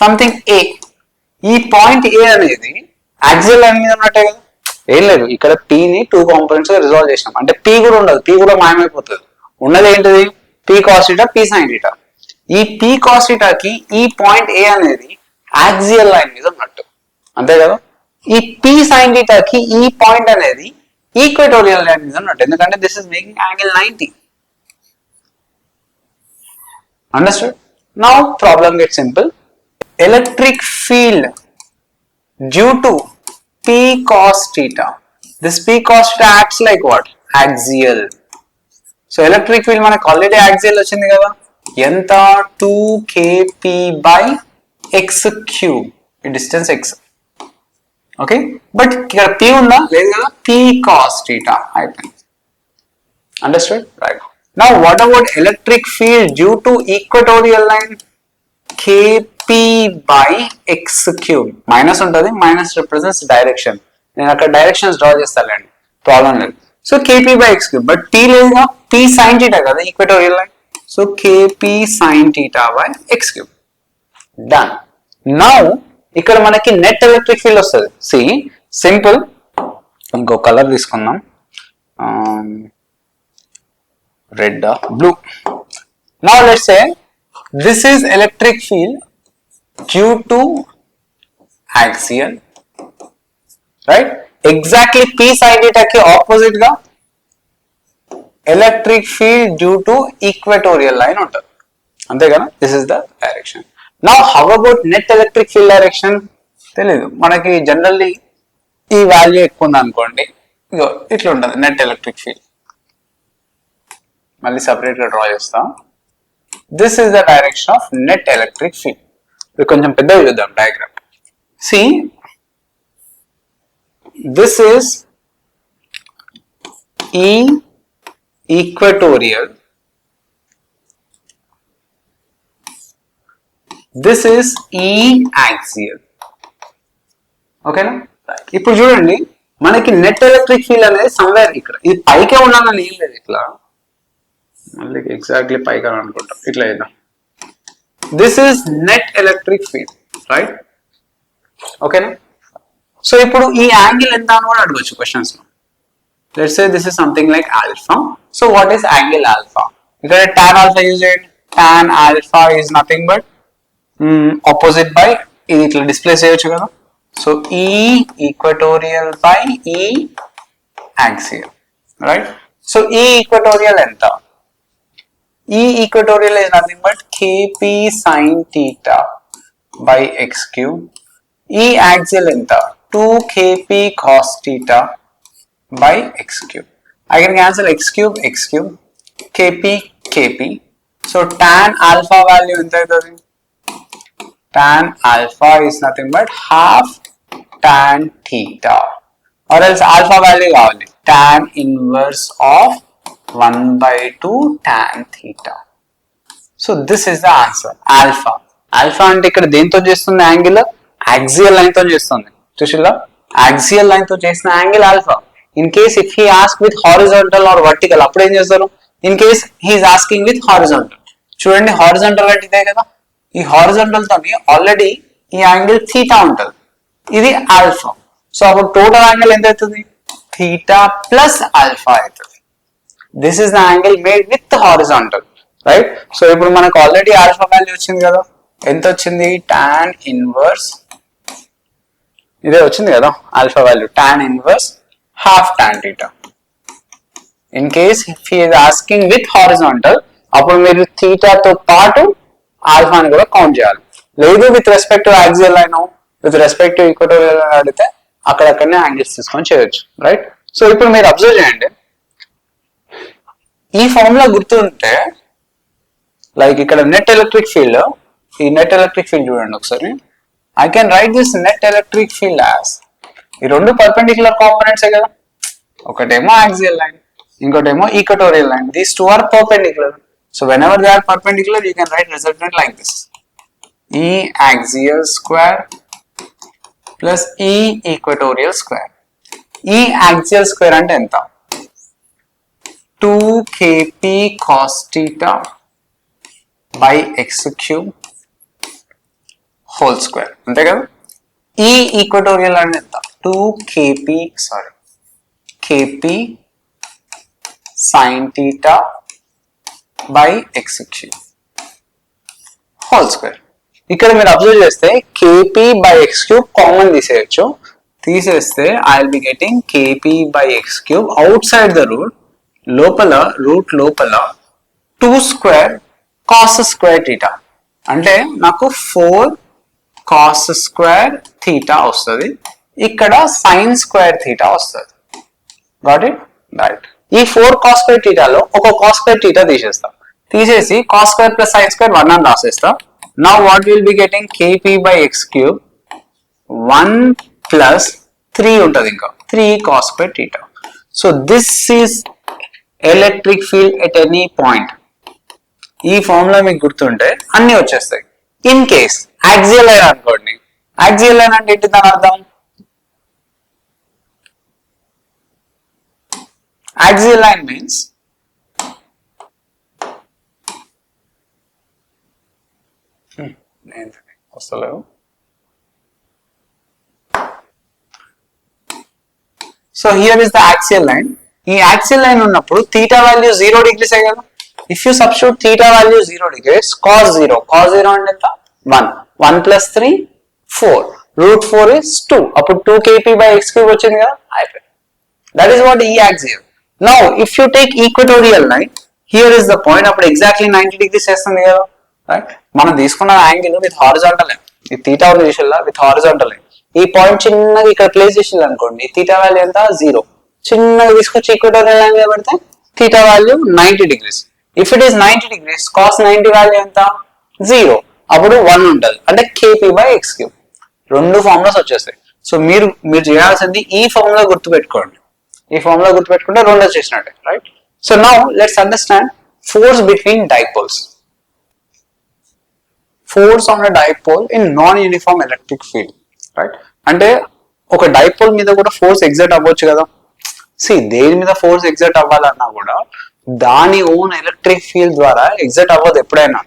సంథింగ్ ఏ. ఈ పాయింట్ ఏ అనేది యాక్సియల్ లైన్ మీద ఉన్నట్టే కదా, ఏం లేదు. ఇక్కడ పిని 2 కాంపోనెంట్స్ గా రిజాల్వ్ చేసినాం అంటే పి కూడా ఉండదు, పి కూడా మాయమైపోతుంది. ఉన్నది ఏంటిది, P cos theta, P sine theta. ఈ పి కాస్ థీటాకి ఈ పాయింట్ ఏ అనేది యాక్సియల్ లైన్ మీద ఉన్నట్టు, అంతే కదా. ఈ పి సైన్ థీటాకి ఈ పాయింట్ అనేది ఈక్వటోరియల్ లైన్ మీద ఉన్నట్టు, ఎందుకంటే this is making angle 90. Understood? Now problem get simple. Electric field due to p cos theta, this p cos theta acts like what, axial. So electric field మనకు already axial వచ్చింది కదా, ఎంత, 2kp by x cube, ఈ distance x. Okay, but ఇక్కడ p ఉందా, లేదు కదా, p cos theta అయిపోయింది. Understood, right. Now what about electric field due to equatorial line, kp by x cube. Minus ఉంటుంది, మైనస్ రిప్రజెంట్స్ డైరెక్షన్. నేను అక్కడ directions draw చేస్తానండి, ప్రాబ్లం లేదు. So kp by x cube, but t లేదుగా, p sin theta కదా equatorial line. So kp sin theta by x cube. Done. Now ఇక్కడ మనకి net electric field వస్తుంది. సి సింపుల్, ఇంకో కలర్ తీసుకుందాం, red, blue. Now let's say this is electric field due to axial, right? Exactly p sin theta కి opposite గా electric field due to equatorial line ఉంటుంది, అంతే కదా. This is the direction. Now how about net electric field direction, తెలీదు మనకి. Generally ఈ value ఎక్కువ ఉంది అనుకోండి, ఇగో ఇట్లా ఉంటుంది నెట్ ఎలక్ట్రిక్ ఫీల్డ్. మళ్ళీ సపరేట్ గా డ్రా చేస్తాం. This is the direction of net electric field. ఇది కొంచెం పెద్దగా చూద్దాం diagram. See, this is E equatorial, this is E axial. ఓకేనా? ఇప్పుడు చూడండి, మనకి నెట్ ఎలక్ట్రిక్ ఫీల్డ్ అనేది సమ్వేర్ ఇక్కడ, ఇది పైకే ఉండాలని ఏం లేదు, ఇట్లా మళ్ళీ ఎగ్జాక్ట్లీ పైకి అని అనుకుంటాం, ఇట్లా చేద్దాం. This is net electric field, right? ఓకేనా? సో ఇప్పుడు ఈ యాంగిల్ ఎంత అని కూడా అడగచ్చు క్వశ్చన్స్ లో. Let's say this is something like alpha. So what is angle alpha? ఇక్కడ tan ఆల్ఫా యూజ్ చేయండి. tan alpha is nothing but opposite by, ఇది ఇట్లా డిస్ప్లే చేయొచ్చు కదా. సో ఈ ఈక్వటోరియల్ బై ఈ యాక్సియల్, రైట్? సో ఈ ఈక్వటోరియల్ ఎంత? ఈ equatorial is nothing but kp sin theta by x cube. ఈ యాక్సియల్ ఎంత? 2kp cos theta by x cube. I can cancel x cube, kp, kp. So tan alpha value ఎంత అవుతుంది? Tan alpha is nothing but half tan theta, or else alpha value కావాలి tan inverse of 1/2 tan theta. So this is the answer, alpha. Alpha అంటే ఇక్కడ దేంతో చేస్తుంది angle? Axial line తో చేస్తుంది. చూసిల్లా, axial line తో చేసిన angle alpha. In case if he ask with horizontal or vertical, అప్పుడు ఏం చేస్తారు? In case he is asking with horizontal, చూడండి హారిజాంటల్ అంటే ఇదే కదా, ఈ హారిజాంటల్ తోని ఆల్రెడీ ఈ యాంగిల్ థీటా ఉంటుంది, ఇది ఆల్ఫా. సో అప్పుడు టోటల్ యాంగిల్ ఎంత అవుతుంది? థీటా ప్లస్ ఆల్ఫా అవుతుంది. This is the angle made with horizontal, right? So ఇప్పుడు మనకు ఆల్రెడీ ఆల్ఫా వాల్యూ వచ్చింది కదా, ఎంత వచ్చింది? tan ఇన్వర్స్, ఇదే వచ్చింది కదా alpha value, tan inverse half tan theta. In case if he is asking with horizontal, అప్పుడు మీరు థీటాతో పాటు ఆల్ఫాని కూడా కౌంట్ చేయాలి. లేదు with respect to axial line, with respect to equatorial line అడిగితే అక్కడక్కడనే యాంగిల్స్ తీసుకొని చేయొచ్చు, రైట్? సో ఇప్పుడు మీరు అబ్జర్వ్ చేయండి, ఈ ఫార్ములా గుర్తుంటే, లైక్ ఇక్కడ నెట్ ఎలక్ట్రిక్ ఫీల్డ్, ఈ నెట్ ఎలక్ట్రిక్ ఫీల్డ్ చూడండి ఒకసారి. I can write this net electric field as, ఈ రెండు పర్పెండిక్యులర్ కాంపోనెంట్సే కదా, ఒకటేమో యాక్సియల్ లైన్, ఇంకోటేమో equatorial line. These two are perpendicular. So whenever they are perpendicular, you can write resultant like this: E axial square plus E equatorial square. E axial square అంటే ఎంత? 2kp cos theta by x cube whole square, అంతే కదా. E equatorial అంటే ఎంత? 2kp kp sin theta by x cube whole square. ఇక్కడ మీరు observe చేస్తే kp by x cube కామన్ తీసేయచ్చు, తీసేస్తే I will be getting kp by x cube outside the root, లోపల రూట్ లోపల 2 square cos square theta, అంటే నాకు 4 cos square theta వస్తుంది, ఇక్కడ sin square theta వస్తుంది. Got it? రైట్. ఈ 4 cos square theta లో ఒక cos square theta తీసేస్తాం, తీసేసి cos square plus sin square 1 అని రాసేస్తాం. Now what we will be getting? kp by x cube 1 plus 3 ఉంటుంది, ఇంకా 3 cos square theta. So this is electric field at any point. ఈ formula మీకు గుర్తుంటే అన్ని వచ్చేస్తాయి. ఇన్ కేస్ యాక్సియల్ లైన్ అనుకోండి, axial line అంటే ఏంటి దాని అర్థం? Axial line means so here is the axial line. ఈ axial line ఉన్నప్పుడు theta value 0 degrees ఏ కదా. If you substitute theta value 0 degrees, cos 0 అంటే ఎంత? 1. 1 plus 3 4, root 4 is 2, అప్పుడు 2kp by x cube వచ్చింది కదా, అయిపోయింది. That is what E axial. Now if you take equatorial line, here is the point, అప్పుడు exactly 90 degrees చేస్తుంది కదా, right? మనం తీసుకున్న యాంగిల్ విత్ హారిజాంటల్ లైన్, ఈ థీటా ఉంది చూసిల్లా విత్ హారిజాంటల్ లైన్, ఈ పాయింట్ చిన్నగా ఇక్కడ ప్లేస్ చేసిల్లు అనుకోండి, థీటా వాల్యూ ఎంత? 0. చిన్నగా తీసుకొచ్చి ఈక్వటోరియల్ లైన్ మీద పెడితే theta value 90 degrees. If it is 90 degrees, cos 90 value ఎంత? 0. అప్పుడు 1 ఉంటుంది అంటే కేపీ బై ఎక్స్ క్యూబ్. రెండు ఫార్ములాస్ వచ్చేస్తాయి. సో మీరు చేయాల్సింది ఈ ఫార్ములా గుర్తుపెట్టుకోండి. ఈ ఫార్ములా గుర్తుపెట్టుకుంటే రెండు వచ్చేసినట్టే, right? So now let's understand force between dipoles. Force on a dipole in non uniform electric field, right? అంటే ఒక డైపోల్ మీద కూడా ఫోర్స్ ఎగ్జర్ట్ అవ్వచ్చు కదా. దేని మీద ఫోర్స్ ఎగ్జర్ట్ అవ్వాలన్నా కూడా దాని ఓన్ ఎలక్ట్రిక్ ఫీల్డ్ ద్వారా ఎగ్జర్ట్ అవ్వదు ఎప్పుడైనా.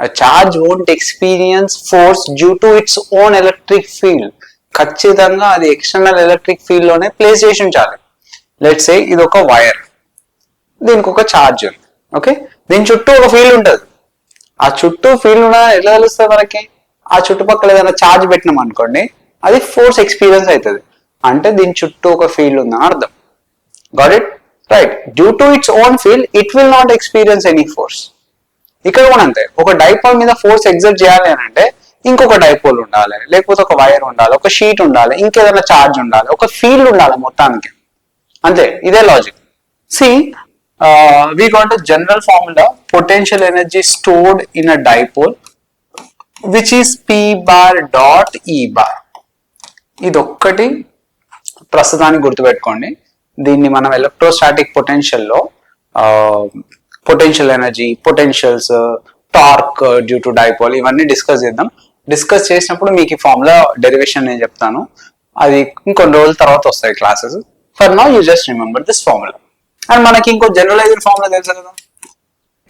A charge won't experience force due to its own electric field. ఖచ్చితంగా అది ఎక్స్టర్నల్ ఎలక్ట్రిక్ ఫీల్డ్ లోనే ప్లేస్ చేసి ఉంచాలి. లెట్స్ సే ఇది ఒక వైర్, దీనికి ఒక ఛార్జ్ ఉంది, ఓకే? దీని చుట్టూ ఒక ఫీల్డ్ ఉంటుంది. ఆ చుట్టూ ఫీల్డ్ ఉన్న ఎలా తెలుస్తుంది మనకి? ఆ చుట్టుపక్కల ఏదైనా ఛార్జ్ పెట్టినాం అనుకోండి, అది ఫోర్స్ ఎక్స్పీరియన్స్ అవుతుంది. అంటే దీని చుట్టూ ఒక ఫీల్డ్ ఉందని అర్థం. Got it? Right. Due to its own field it will not experience any force. ఇక్కడ కూడా అంతే, ఒక డైపోల్ మీద ఫోర్స్ ఎగ్జర్ట్ చేయాలి అని అంటే ఇంకొక డైపోల్ ఉండాలి, లేకపోతే ఒక వైర్ ఉండాలి, ఒక షీట్ ఉండాలి, ఇంకేదైనా ఛార్జ్ ఉండాలి, ఒక ఫీల్డ్ ఉండాలి మొత్తానికి. అంతే, ఇదే logic. we got a general formula, potential energy stored in a dipole which is P bar dot E bar. ఇది ఒక్కటి ప్రస్తుతానికి గుర్తుపెట్టుకోండి. దీన్ని మనం ఎలక్ట్రోస్టాటిక్ పొటెన్షియల్ లో potential energy, potentials, torque due to dipole ఇవన్నీ డిస్కస్ చేద్దాం. డిస్కస్ చేసినప్పుడు మీకు ఈ ఫార్ములా డెరివేషన్ నేను చెప్తాను, అది ఇంకొన్ని రోజుల తర్వాత వస్తాయి classes. For now you just remember this formula. And మనకి ఇంకో జనరలైజ్డ్ ఫార్ములా తెలుసు కదా,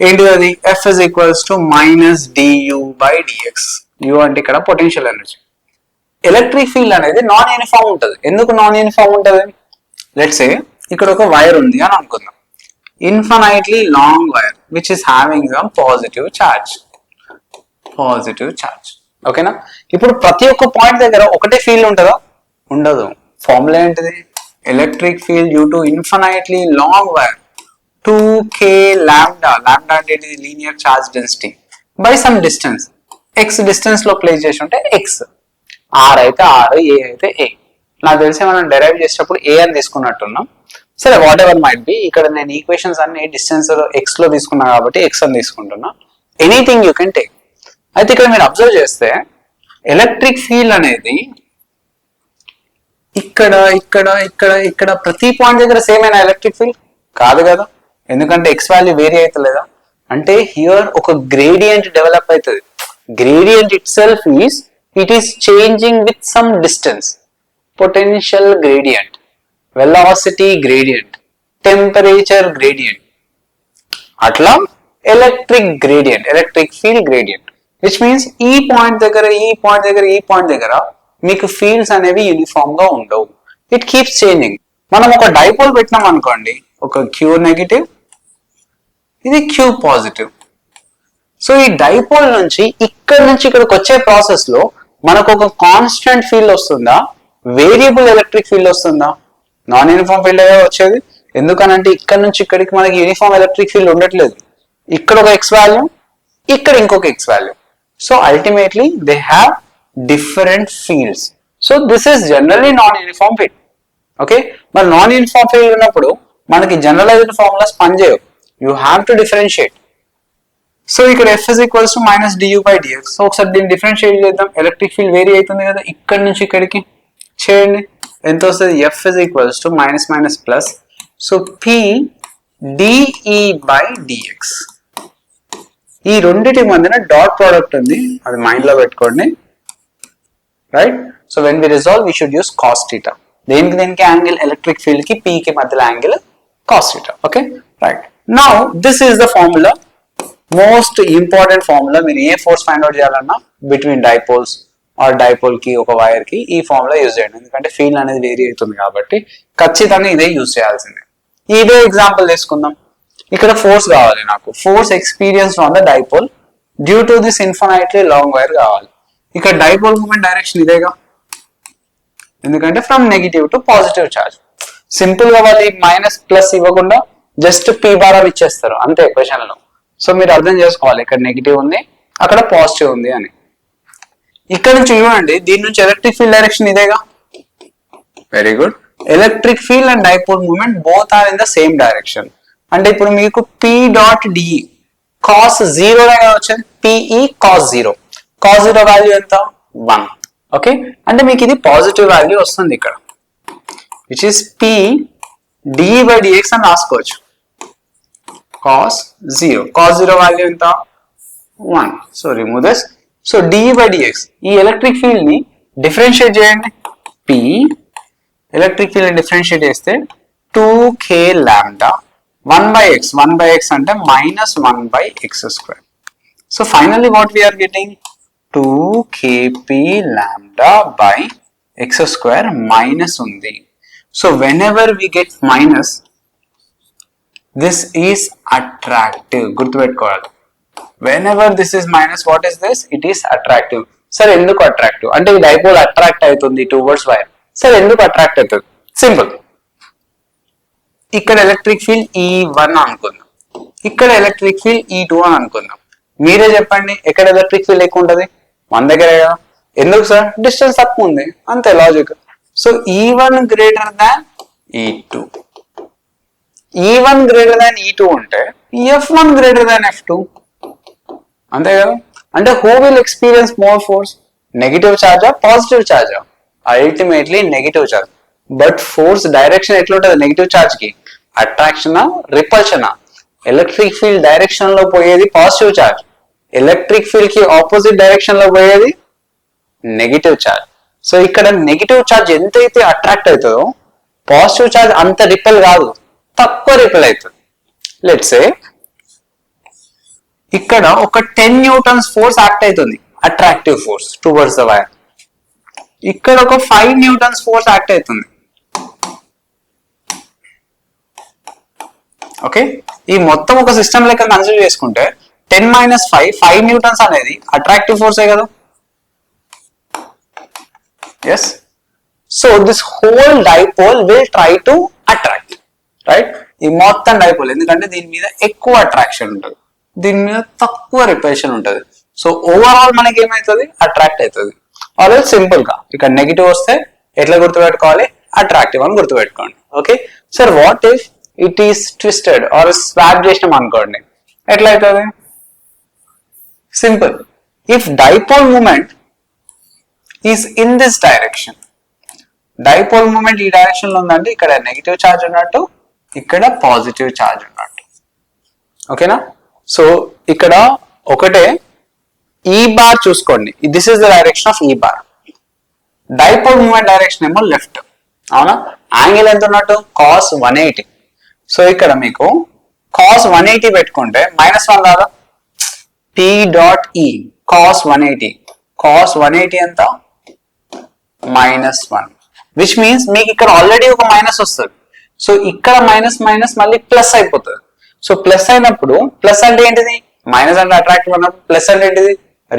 ఏంటిది అది? F is equals to minus du by dx. u అంటే ఇక్కడ పొటెన్షియల్ ఎనర్జీ. ఎలక్ట్రిక్ ఫీల్డ్ అనేది నాన్ యూనిఫామ్ ఉంటుంది. ఎందుకు నాన్ యూనిఫామ్ ఉంటుంది? లెట్స్ సే ఇక్కడ ఒక వైర్ ఉంది అని అనుకుందాం, infinitely long wire which is having some positive charge. ఓకేనా? ఇప్పుడు ప్రతి ఒక్క పాయింట్ దగ్గర ఒకటే ఫీల్డ్ ఉంటుందా? ఉండదు. ఫార్ములా ఏంటిది? Electric field due to infinitely long wire 2k lambda. Lambda అంటే linear charge density by some distance, x distance లో ప్లేస్ చేసి ఉంటే ఎక్స్, ఆర్ అయితే ఆర్, ఏ అయితే ఏ. నాకు తెలిసి మనం డెరైవ్ చేసేటప్పుడు ఏ అని తీసుకున్నట్టున్నాం. సరే, వాట్ ఎవర్ మైట్ బి, ఇక్కడ నేను ఈక్వేషన్స్ అన్ని డిస్టెన్స్ ఎక్స్ లో తీసుకున్నా కాబట్టి ఎక్స్ అని తీసుకుంటున్నా. Anything you can take. అయితే ఇక్కడ మీరు అబ్జర్వ్ చేస్తే ఎలక్ట్రిక్ ఫీల్డ్ అనేది ఇక్కడ ఇక్కడ ఇక్కడ ఇక్కడ ప్రతి పాయింట్ దగ్గర సేమ్ అయినా ఎలక్ట్రిక్ ఫీల్డ్ కాదు కదా, ఎందుకంటే ఎక్స్ వాల్యూ వేరీ అవుతలేదా? అంటే హియర్ ఒక గ్రేడియంట్ డెవలప్ అవుతుంది. Gradient itself it is changing with some distance. Potential gradient, velocity gradient, temperature gradient, అట్లా electric gradient, electric field gradient. Which means ఈ point దగ్గర ఈ పాయింట్ దగ్గర ఈ పాయింట్ దగ్గర మీకు ఫీల్డ్స్ అనేవి యూనిఫామ్ గా ఉండవు. It keeps changing. మనం ఒక డైపోల్ పెట్టినాం అనుకోండి, ఒక క్యూ నెగిటివ్, ఇది క్యూ పాజిటివ్. సో ఈ డైపోల్ నుంచి ఇక్కడికి వచ్చే ప్రాసెస్ లో మనకు ఒక కాన్స్టెంట్ ఫీల్డ్ వస్తుందా, వేరియబుల్ ఎలక్ట్రిక్ ఫీల్డ్ వస్తుందా? నాన్ యూనిఫామ్ ఫీల్డ్ వచ్చేది. ఎందుకనంటే ఇక్కడ నుంచి ఇక్కడికి మనకి యూనిఫామ్ ఎలక్ట్రిక్ ఫీల్డ్ ఉండట్లేదు. ఇక్కడ ఒక ఎక్స్ వాల్యూ, ఇక్కడ ఇంకొక X value. So ultimately they have different fields. So this is generally non-uniform field. Okay, మరి నాన్ యూనిఫామ్ ఫీల్డ్ ఉన్నప్పుడు మనకి జనరలైజ్డ్ ఫార్ములాస్ పనిచేయవు. You have to differentiate. So ఇక్కడ F is equals to minus du by dx. So ఒకసారి దీన్ని differentiate చేద్దాం. Electric field vary అవుతుంది కదా, ఇక్కడ నుంచి ఇక్కడికి చేయండి. ఎంత వస్తుంది? F is equals to minus minus plus. So P dE by dx. ఈ రెండింటి మధ్యన డాట్ ప్రోడక్ట్ ఉంది, అది మైండ్ లో పెట్టుకోండి. Right? So when we resolve we should use cos theta. దేనికి యాంగిల్? ఎలక్ట్రిక్ ఫీల్డ్ కి P కి మధ్యలో angle cos theta. Okay, right. Now this is the formula, most important formula. మీరు ఏ ఫోర్స్ ఫైండ్ అవుట్ చేయాలన్నా between dipoles or dipole కి ఒక wire కి ఈ ఫార్ములా యూజ్ చేయండి. ఎందుకంటే ఫీల్డ్ అనేది వేరీ అవుతుంది కాబట్టి ఖచ్చితంగా ఇదే యూజ్ చేయాల్సిందే. ఇదే ఎగ్జాంపుల్ తీసుకుందాం. ఇక్కడ ఫోర్స్ కావాలి నాకు, force experience on the dipole due to this infinitely long wire కావాలి. ఇక్కడ డైపోల్ మూమెంట్ డైరెక్షన్ ఇదేగా, ఎందుకంటే from negative to positive charge. Simple గా వాళ్ళు మైనస్ ప్లస్ ఇవ్వకుండా జస్ట్ పీ బార్ అని ఇచ్చేస్తారు అంతే క్వశ్చన్ లో. సో మీరు అర్థం చేసుకోవాలి, ఇక్కడ నెగిటివ్ ఉంది, అక్కడ పాజిటివ్ ఉంది అని. ఇక్కడ నుంచి చూడండి, దీని నుంచి ఎలక్ట్రిక్ ఫీల్డ్ డైరెక్షన్ ఇదేగా. Very good. Electric field and dipole moment both are in the same direction. అంటే ఇప్పుడు మీకు P dot d E cos zero వచ్చేది, P E cos zero. Cos zero value ఎంత 1. ఓకే, అంటే మీకు ఇది పాజిటివ్ వాల్యూ వస్తుంది ఇక్కడ, విచ్ ఇస్ p d/dx అని రాసుకోవచ్చు. కాస్ జీరో వాల్యూ ఎంత 1. So remove this. So d/dx ఈ ఎలక్ట్రిక్ ఫీల్డ్ ని డిఫరెన్షియేట్ చేయండి. p ఎలక్ట్రిక్ ఫీల్డ్ ని డిఫరెన్షియేట్ చేస్తే 2k లాంబ్డా 1/x అంటే -1/x². So finally what we are getting 2kp lambda by x² minus undi. So whenever we get minus, this is attractive. Gurtu pettukovali. Whenever this is minus, what is this? It is attractive. Sir, enduku attractive? Ante ee dipole attract aitundi towards wire. Sir, enduku attract aitundi? Simple. ఇక్కడ electric field E1 అనుకుందాం, ఇక్కడ electric field E2 అని అనుకుందాం. మీరే చెప్పండి, ఎక్కడ electric field ఎక్కువ ఉంటుంది? మన దగ్గరే కదా. ఎందుకు సార్? డిస్టెన్స్ తక్కువ ఉంది, అంతే logic. So E1 greater than E2. E1 greater than E2 ఉంటే F1 గ్రేటర్ దాన్ F2, అంతే కదా. అంటే who will experience more force? Negative చార్జా పాజిటివ్ చార్జా? Ultimately negative charge. But force direction ఎట్లా ఉంటుంది నెగిటివ్ చార్జ్ కి? అట్రాక్షనా రిపల్షనా? ఎలక్ట్రిక్ ఫీల్డ్ డైరెక్షన్ లో పోయేది పాజిటివ్ చార్జ్, ఎలక్ట్రిక్ ఫీల్డ్ కి ఆపోజిట్ డైరెక్షన్ లో పోయేది నెగిటివ్ చార్జ్. సో ఇక్కడ నెగిటివ్ చార్జ్ ఎంతైతే అట్రాక్ట్ అవుతుందో పాజిటివ్ చార్జ్ అంత రిపెల్ కాదు, తక్కువ రిపెల్ అవుతుంది. లెట్స్ సే ఇక్కడ ఒక 10 న్యూటన్స్ ఫోర్స్ యాక్ట్ అవుతుంది, attractive force towards the wire. ఇక్కడ ఒక 5 న్యూటన్స్ ఫోర్స్ యాక్ట్ అవుతుంది. ఓకే, ఈ మొత్తం ఒక సిస్టమ్ లెక్క కన్సిడర్ చేసుకుంటే 10 - 5 న్యూటన్స్ అనేది అట్రాక్టివ్ ఫోర్సే కదా. Yes. So this whole dipole will try to attract, right? ఈ మొత్తం డైపోల్, ఎందుకంటే దీని మీద ఎక్కువ అట్రాక్షన్ ఉంటుంది, దీని మీద తక్కువ రిపల్షన్ ఉంటుంది. సో ఓవరాల్ మనకి ఏమవుతుంది? అట్రాక్ట్ అవుతుంది. ఆల్రెడీ సింపుల్ గా ఇక్కడ నెగిటివ్ వస్తే ఎట్లా గుర్తుపెట్టుకోవాలి? అట్రాక్టివ్ అని గుర్తుపెట్టుకోండి. Okay sir, what if it is twisted or swap చేసినాం అనుకోండి, ఎట్లా అవుతుంది? Simple. If dipole moment is in this direction, dipole moment ఈ డైరెక్షన్ లో ఉందంటే ఇక్కడ నెగిటివ్ ఛార్జ్ ఉన్నట్టు, ఇక్కడ పాజిటివ్ ఛార్జ్ ఉన్నట్టు. ఓకేనా? సో ఇక్కడ ఒకటే ఈ బార్ చూసుకోండి, this is the direction of ఈ బార్. డైపోల్ మూమెంట్ డైరెక్షన్ ఏమో లెఫ్ట్, అవునా? యాంగిల్ ఎంత ఉన్నట్టు? cos 180. సో ఇక్కడ మీకు cos 180 పెట్టుకుంటే -1 రాదా? P.E cos 180. cos 180 ఎంత? -1, విచ్ మీన్స్ మీకు ఇక్కడ ఆల్రెడీ ఒక మైనస్ వస్తుంది. సో ఇక్కడ మైనస్ మళ్ళీ ప్లస్ అయిపోతుంది. సో ప్లస్ అయినప్పుడు, ప్లస్ అంటే ఏంటిది? మైనస్ అంటే అట్రాక్టివ్ అన్నప్పుడు, ప్లస్ అంటే ఏంటిది?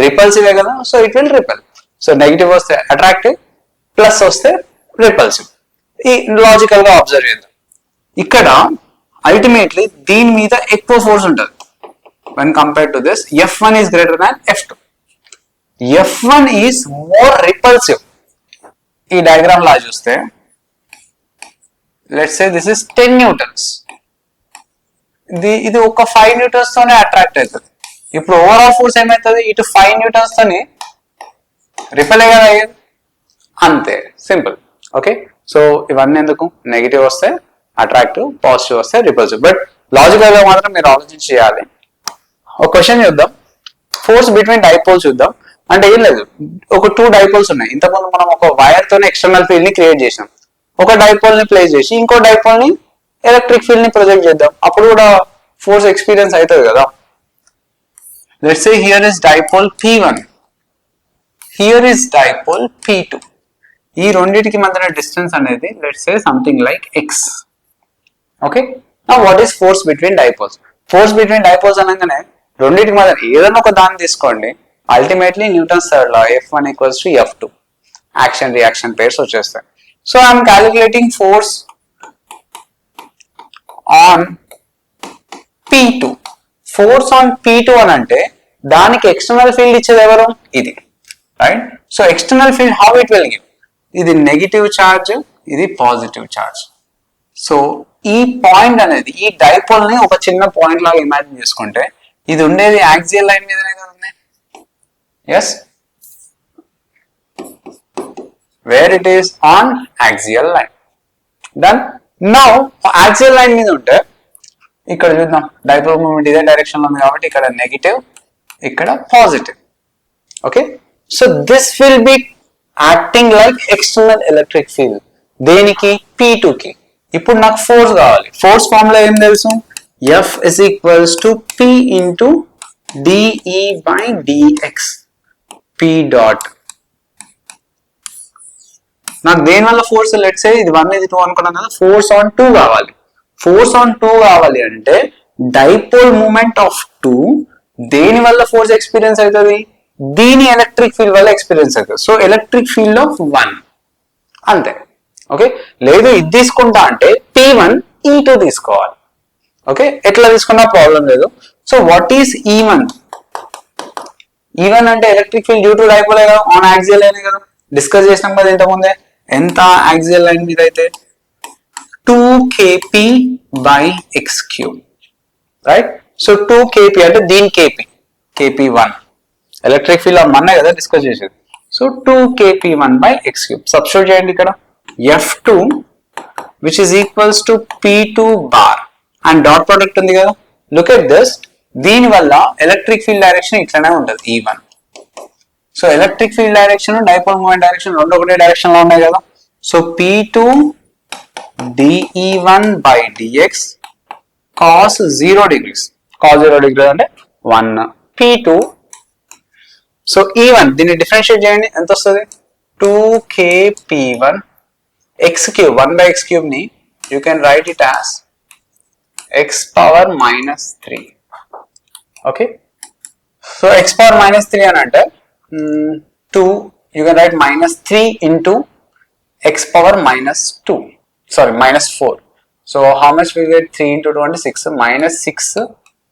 రిపల్సివే కదా. So it will ripple. So negative వస్తే అట్రాక్టివ్, ప్లస్ వస్తే రిపల్సివ్. ఈ లాజికల్ గా అబ్జర్వ్ చేద్దాం. ఇక్కడ అల్టిమేట్లీ దీని మీద ఎక్కువ ఫోర్స్ ఉంటుంది when compared to this. F1 is greater than F2. F1 is more repulsive. ఈ డయాగ్రామ్ లా చూస్తే let's say this is 10 newtons, ఇది ఒక 5 న్యూటన్స్ తోనే అట్రాక్ట్ అవుతుంది. ఇప్పుడు ఓవరాల్ ఫోర్స్ ఏమవుతుంది? ఇటు 5 న్యూటన్స్ తోనే రిపెల్ కదా అయ్యేది, అంతే సింపుల్. ఓకే, సో ఇవన్నీ ఎందుకు? నెగిటివ్ వస్తే అట్రాక్టివ్, పాజిటివ్ వస్తే రిపల్సివ్. బట్ లాజికల్ గా మాత్రం మీరు ఆలోచించి చేయాలి. ఒక క్వశ్చన్ చూద్దాం, ఫోర్స్ బిట్వీన్ డైపోల్స్ చూద్దాం. అంటే ఏం లేదు, ఒక 2 డైపోల్స్ ఉన్నాయి. ఇంతకుముందు మనం ఒక వైర్ తోనే ఎక్స్టర్నల్ ఫీల్డ్ ని క్రియేట్ చేసాం. ఒక డైపోల్ ని ప్లేస్ చేసి ఇంకో డైపోల్ ని ఎలక్ట్రిక్ ఫీల్డ్ ని ప్రొజెక్ట్ చేద్దాం, అప్పుడు కూడా ఫోర్స్ ఎక్స్పీరియన్స్ అవుతుంది కదా. Let's say here is dipole P1, here is dipole P2. ఈ రెండింటికి మధ్య డిస్టెన్స్ అనేది let's say something like x. Okay, now what is force between dipoles? Force between dipoles అనగానే రెండింటికి మధ్య ఏదైనా ఒక దాన్ని తీసుకోండి, ultimately Newton's third law F1 = F2, action reaction pairs వచ్చేస్తాయి. So I'm calculating force on P2. Force on P2 అని అంటే దానికి ఎక్స్టర్నల్ ఫీల్డ్ ఇచ్చేది ఎవరు? ఇది, right? So external field how it will give? ఇది నెగిటివ్ చార్జ్, ఇది పాజిటివ్ చార్జ్. సో ఈ పాయింట్ అనేది, ఈ డైపోల్ ని ఒక చిన్న పాయింట్ లాగా ఇమాజిన్ చేసుకుంటే, ఇది ఉండేది యాక్సియల్ లైన్ మీదనే కదా ఉంది. Yes, where it is on axial line. Done. Now axial line మీద ఉంటే ఇక్కడ చూద్దాం డైపోల్ మూమెంట్ ఇదే డైరెక్షన్ లో ఉంది కాబట్టి ఇక్కడ నెగిటివ్ ఇక్కడ positive. Okay, so this will be acting like external electric field దేనికి P2 కి. ఇప్పుడు నాకు ఫోర్స్ కావాలి. ఫోర్స్ ఫార్ములా ఏం తెలుసు? F is equals to P into dE by dx. P dot. నాకు దేని వల్ల ఫోర్స్ లెట్స్ సే ఇది 1 ఇది 2 అనుకున్నాం కదా, ఫోర్స్ ఆన్ 2 కావాలి. ఫోర్స్ ఆన్ 2 కావాలి అంటే డైపోల్ మూమెంట్ ఆఫ్ 2 దేని వల్ల ఫోర్స్ ఎక్స్పీరియన్స్ అవుతుంది? దీని ఎలక్ట్రిక్ ఫీల్డ్ వల్ల ఎక్స్పీరియన్స్ అవుతుంది. సో ఎలక్ట్రిక్ ఫీల్డ్ ఆఫ్ 1 అంతే. ఓకే, లేదు ఇది తీసుకుంటా అంటే P1 E2 తీసుకోవాలి. ఓకే, ఎట్లా తీసుకున్నా ప్రాబ్లం లేదు. So what is E1? E1 అంటే electric field due to dipole కదా, ఆన్ యాక్సియల్ లైన్ కదా, డిస్కస్ చేసినాం కదా ఇంతకుముందే. ఎంత యాక్సియల్ లైన్ మీద అయితే 2kp by x cube, right? So 2kp అంటే దీని kp, kp1 electric field on మొన్నే కదా డిస్కస్ చేసేది. So 2kp1 by x cube substitute చేయండి ఇక్కడ. F2 which is equals to P2 bar and dot product ఉంది కదా. లుక్ ఎట్ దిస్, దీని వల్ల ఎలక్ట్రిక్ ఫీల్డ్ డైరెక్షన్ ఇట్లానే ఉంటుంది E1. So electric field direction dipole moment direction రెండు ఒకటే డైరెక్షన్ లో ఉన్నాయి కదా. So P2 dE1 by dx cos 0 degrees. cos 0 degrees అంటే 1. P2, సో E1 దీన్ని డిఫరెన్షియేట్ చేయండి, ఎంత వస్తుంది? 2kp1 x cube 1 by x cube ని you can write it as x power minus 3. okay, so x power minus 3 అని అంటే 2 you can write minus 3 into x power minus 2, sorry minus 4. so how much we get? 3 into 2 అంటే 6, minus 6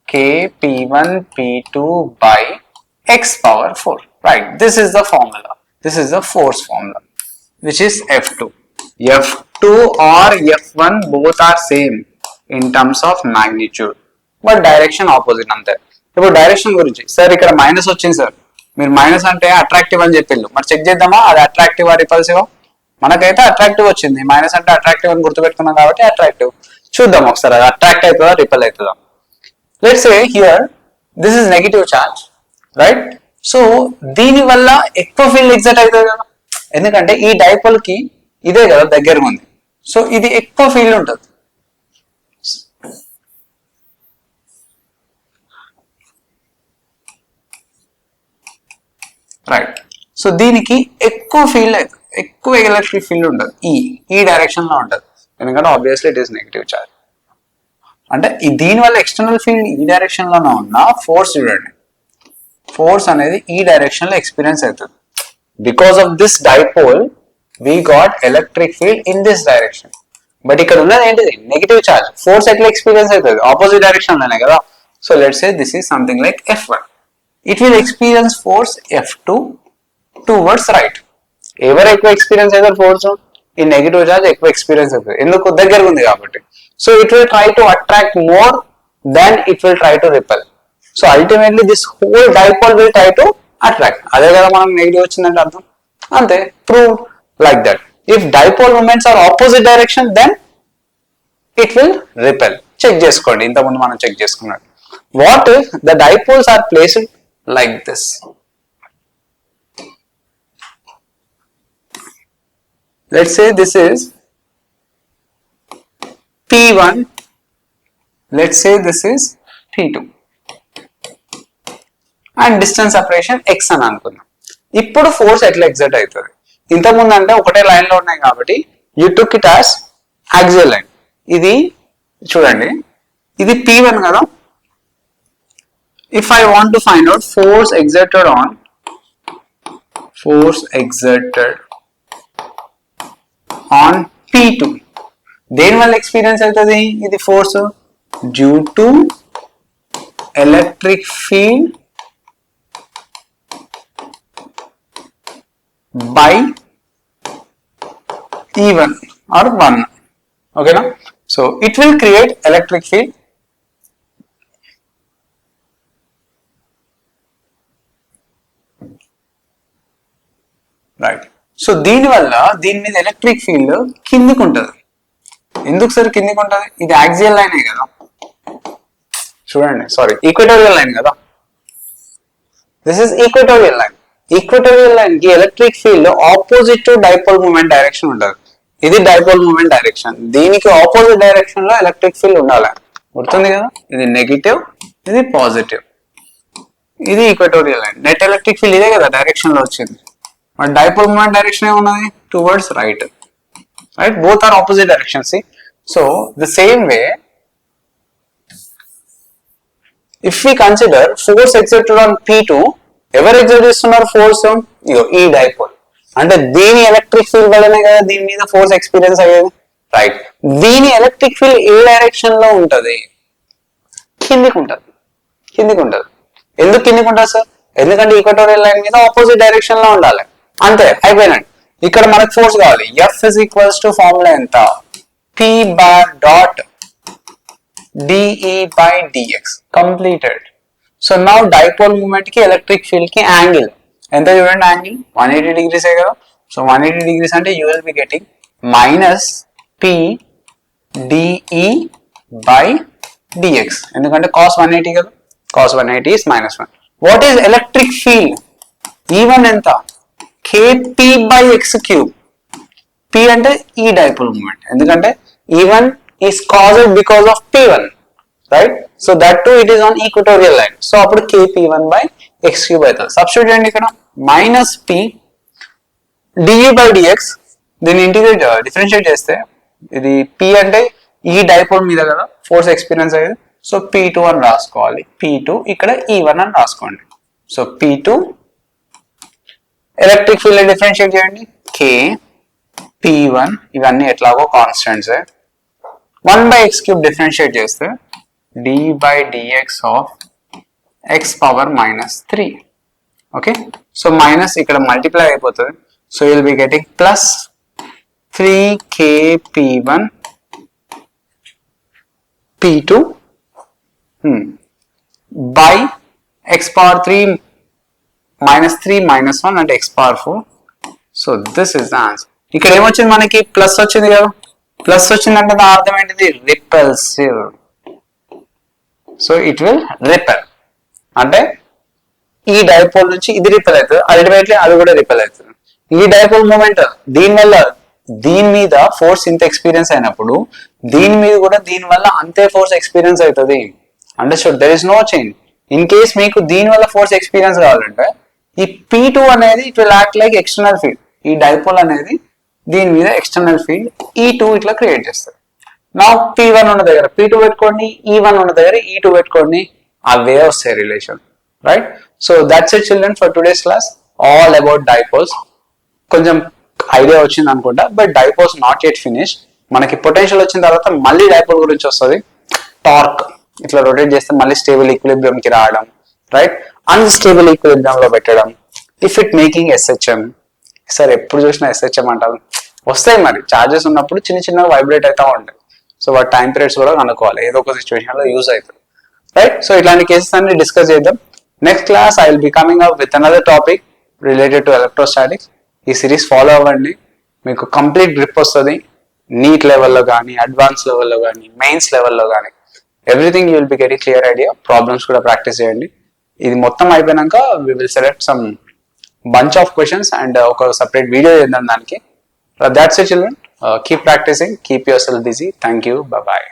kp1 p2 by x power 4, right? This is the formula, this is the force formula which is F2. F2 or F1 both are same in terms of magnitude but direction opposite అంతే. ఇప్పుడు direction గురించి sir ఇక్కడ minus వచ్చింది sir, మీరు minus అంటే attractive అని చెప్పిల్లు, మరి check చేద్దామా అది అట్రాక్టివ్ ఆ రిపల్సివ్? మనకైతే అట్రాక్టివ్ వచ్చింది, మైనస్ అంటే అట్రాక్టివ్ అని గుర్తుపెట్టుకున్నాం కాబట్టి అట్రాక్టివ్. చూద్దాం ఒకసారి అది అట్రాక్ట్ అవుతుందా రిపల్ అవుతుందా. Let's say here this is negative charge, right? So దీని వల్ల ఎక్కువ ఫీల్డ్ ఎగ్జైట్ అవుతుంది కదా, ఎందుకంటే ఈ డైపోల్ కి ఇదే కదా దగ్గరగా ఉంది. సో ఇది ఎక్కువ ఫీల్డ్ ఉంటుంది. రైట్, సో దీనికి ఎక్కువ ఫీల్డ్ అవుతుంది, ఎక్కువ ఎలక్ట్రిక్ ఫీల్డ్ ఉంటుంది, ఈ డైరెక్షన్ లో ఉంటుంది, ఎందుకంటే obviously it is negative charge. అంటే దీని వల్ల ఎక్స్టర్నల్ ఫీల్డ్ ఈ డైరెక్షన్ లోనే ఉన్న ఫోర్స్ చూడండి, ఫోర్స్ అనేది ఈ డైరెక్షన్ లో ఎక్స్పీరియన్స్ అవుతుంది. Because of this dipole we got electric field in this direction. But ఇక్కడ ఉన్నది ఏంటిది? Negative charge. ఫోర్స్ ఎట్లా ఎక్స్పీరియన్స్ అవుతుంది? ఆపోజిట్ డైరెక్షన్ లోనే కదా. So let's say this is something like F1. It will experience force F2 towards right. ఎవరు ఎక్కువ experience అవుతారు ఫోర్స్? ఈ నెగిటివ్ చార్జ్ ఎక్కువ ఎక్స్పీరియన్స్ అవుతుంది, ఎందుకు? దగ్గరగా ఉంది కాబట్టి. So it will try to attract more than it will try to repel. So ultimately this whole dipole will try to attract. అదే కదా మనం నెగిటివ్ వచ్చిందంటే అర్థం, అంతే. Prove like that. If dipole moments are opposite direction, then it will repel. Check చేసుకోండి, ఇంతకుముందు మనం check చేసుకున్నాం. What if the dipoles are placed like this? Let's say this is P1, let's say this is P2 and distance separation x అని అనుకుందాం. ఇప్పుడు force ఎట్లా exert అవుతుంది? ఇంతకుముందు అంటే ఒకటే లైన్ లో ఉన్నాయి కాబట్టి you took it as axial line. ఇది చూడండి, ఇది P1 కదా. If I want to find out force exerted on P2, దేని వల్ల ఎక్స్పీరియన్స్ అవుతుంది? ఇది force due to electric field by E1 or 1. Okay na? So it will create electric field right. So దీనివల్ల దీని మీద ఎలక్ట్రిక్ ఫీల్డ్ కిందికి ఉంటుంది. ఎందుకు సార్ కిందికి ఉంటుంది? ఇది యాక్సియల్ లైనే కదా, చూడండి, సారీ, ఈక్వటోరియల్ లైన్ కదా. This is equatorial line. Equatorial line కి electric field opposite to dipole moment direction ఉంటుంది. ఇది డైపోల్ మూమెంట్ డైరెక్షన్, దీనికి ఆపోజిట్ డైరెక్షన్ లో ఎలక్ట్రిక్ ఫీల్డ్ ఉండాలి, గుర్తుంది కదా. ఇది నెగిటివ్, ఇది పాజిటివ్, ఇది equatorial line. Net electric field ఇదే కదా డైరెక్షన్ లో వచ్చింది. మరి డైపోల్ మూమెంట్ డైరెక్షన్ ఏమున్నది? Towards right. Right, both are opposite direction. So the same way, if we consider force exerted on P2, ఎవరు ఎగ్జర్ట్ చేస్తున్నారు ఫోర్స్? ఈ డైపోల్. అంటే దీని ఎలక్ట్రిక్ ఫీల్డ్ వల్లనే కదా దీని మీద ఫోర్స్ ఎక్స్పీరియన్స్ అయ్యేది. రైట్, దీని ఎలక్ట్రిక్ ఫీల్డ్ ఏ డైరెక్షన్ లో ఉంటది? కిందికి ఉంటది. కిందికి ఉంటది. ఎందుకు కిందికి ఉంటుంది సార్? ఎందుకంటే ఈక్వటోరియల్ లైన్ మీద ఆపోజిట్ డైరెక్షన్ లో ఉండాలి. అంతే, అయిపోయినట్టు. ఇక్కడ మనకు ఫోర్స్ కావాలి. F is equals to formula ఎంత? P bar dot dE by dx. Completed. So now dipole moment ki electric field ki angle ఎంత చూడండి, యాంగిల్ 180 degrees కదా. సో 180 degrees అంటే you will be getting minus P dE by dx. ఎందుకంటే cos 180 కదా, cos 180 is minus 1. What is electric field? E1 ఎంత? kP by x cube. P అంటే ఈ dipole moment, ఎందుకంటే E1 is caused because of P1, right? So that too it is on equatorial line. So అప్పుడు kP1 by x cube అవుతుంది. Substitute చేయండి ఇక్కడ, minus P dE by dx. దీన్ని integrate differentiate చేస్తే ఇది P అంటే ఈ డైపోల్ మీద కదా ఫోర్స్ ఎక్స్పీరియన్స్ అయ్యేది. సో P2 అని రాసుకోవాలి. P2 ఇక్కడ E1 అని రాసుకోండి. So P2 electric field differentiate చేయండి, K P1 ఇవన్నీ ఎట్లాగో constants. 1 by x cube differentiate చేస్తే d by dx of x power minus 3. Okay, so minus ఇక్కడ మల్టిప్లై అయిపోతుంది. So you will be getting plus 3kP1 P2 by x power 3 minus 3 minus 1 అంటే x power 4. So this is the answer. ఇక్కడ ఏమొచ్చింది మనకి? Plus వచ్చింది కదా. Plus వచ్చిందంటే దాని అర్థం ఏంటిది? Repulsive. So it will repel, అంటే ఈ డైపోల్ నుంచి ఇది రిపెల్ అవుతుంది, అల్టిమేట్లీ అది కూడా రిపెల్ అవుతుంది. ఈ డైపోల్ మూమెంట్ దీనివల్ల దీని మీద ఫోర్స్ ఇంత ఎక్స్పీరియన్స్ అయినప్పుడు దీని మీద కూడా దీని వల్ల అంతే ఫోర్స్ ఎక్స్పీరియన్స్ అవుతుంది. Understood? There is no change. In case మీకు దీని వల్ల ఫోర్స్ ఎక్స్పీరియన్స్ కావాలంటే ఈ P2 అనేది it will act like external field. ఈ డైపోల్ అనేది దీని మీద ఎక్స్టర్నల్ ఫీల్డ్ E2 ఇట్లా క్రియేట్ చేస్తారు. నా P1 ఉన్న దగ్గర P2 పెట్టుకోండి, E1 ఉన్న దగ్గర E2 పెట్టుకోండి, అవే వస్తాయి relation. Right, so that's it children for today's class, all about dipoles. కొంచెం ఐడియా వచ్చింది అనుకుంటా, but dipoles not yet finish. మనకి పొటెన్షియల్ వచ్చిన తర్వాత మళ్ళీ డైపోల్ గురించి వస్తుంది. టార్క్ ఇట్లా రొటేట్ చేస్తే మళ్ళీ స్టేబుల్ ఈక్విలిబ్రియం కి రావడం, రైట్, అన్స్టేబుల్ ఈక్విలిబ్రియం లో పెట్టడం, if it making SHM. Sir ఎప్పుడు చూసినా SHM అంటారు, వస్తాయి మరి. చార్జెస్ ఉన్నప్పుడు చిన్న చిన్న వైబ్రేట్ అవుతా ఉంటాయి. సో వాటి టైం పీరియడ్స్ కూడా కనుక్కోవాలి, ఏదో ఒక సిచ్యువేషన్ లో యూజ్ అవుతుంది. రైట్, సో ఇట్లాంటి కేసెస్ అన్ని డిస్కస్ చేద్దాం. Next class I will be coming up with another topic related to electrostatics. ఈ సిరీస్ ఫాలో అవ్వండి, మీకు కంప్లీట్ గ్రిప్ వస్తుంది. నీట్ లెవెల్లో కానీ, అడ్వాన్స్ లెవెల్లో కానీ, మెయిన్స్ లెవెల్లో కానీ, everything you will be getting clear idea. Problems కూడా ప్రాక్టీస్ చేయండి. ఇది మొత్తం అయిపోయినాక we will select some bunch of questions and ఒక separate video చేద్దాం దానికి. That's it children. Keep practicing, keep yourself busy. Thank you. Bye bye.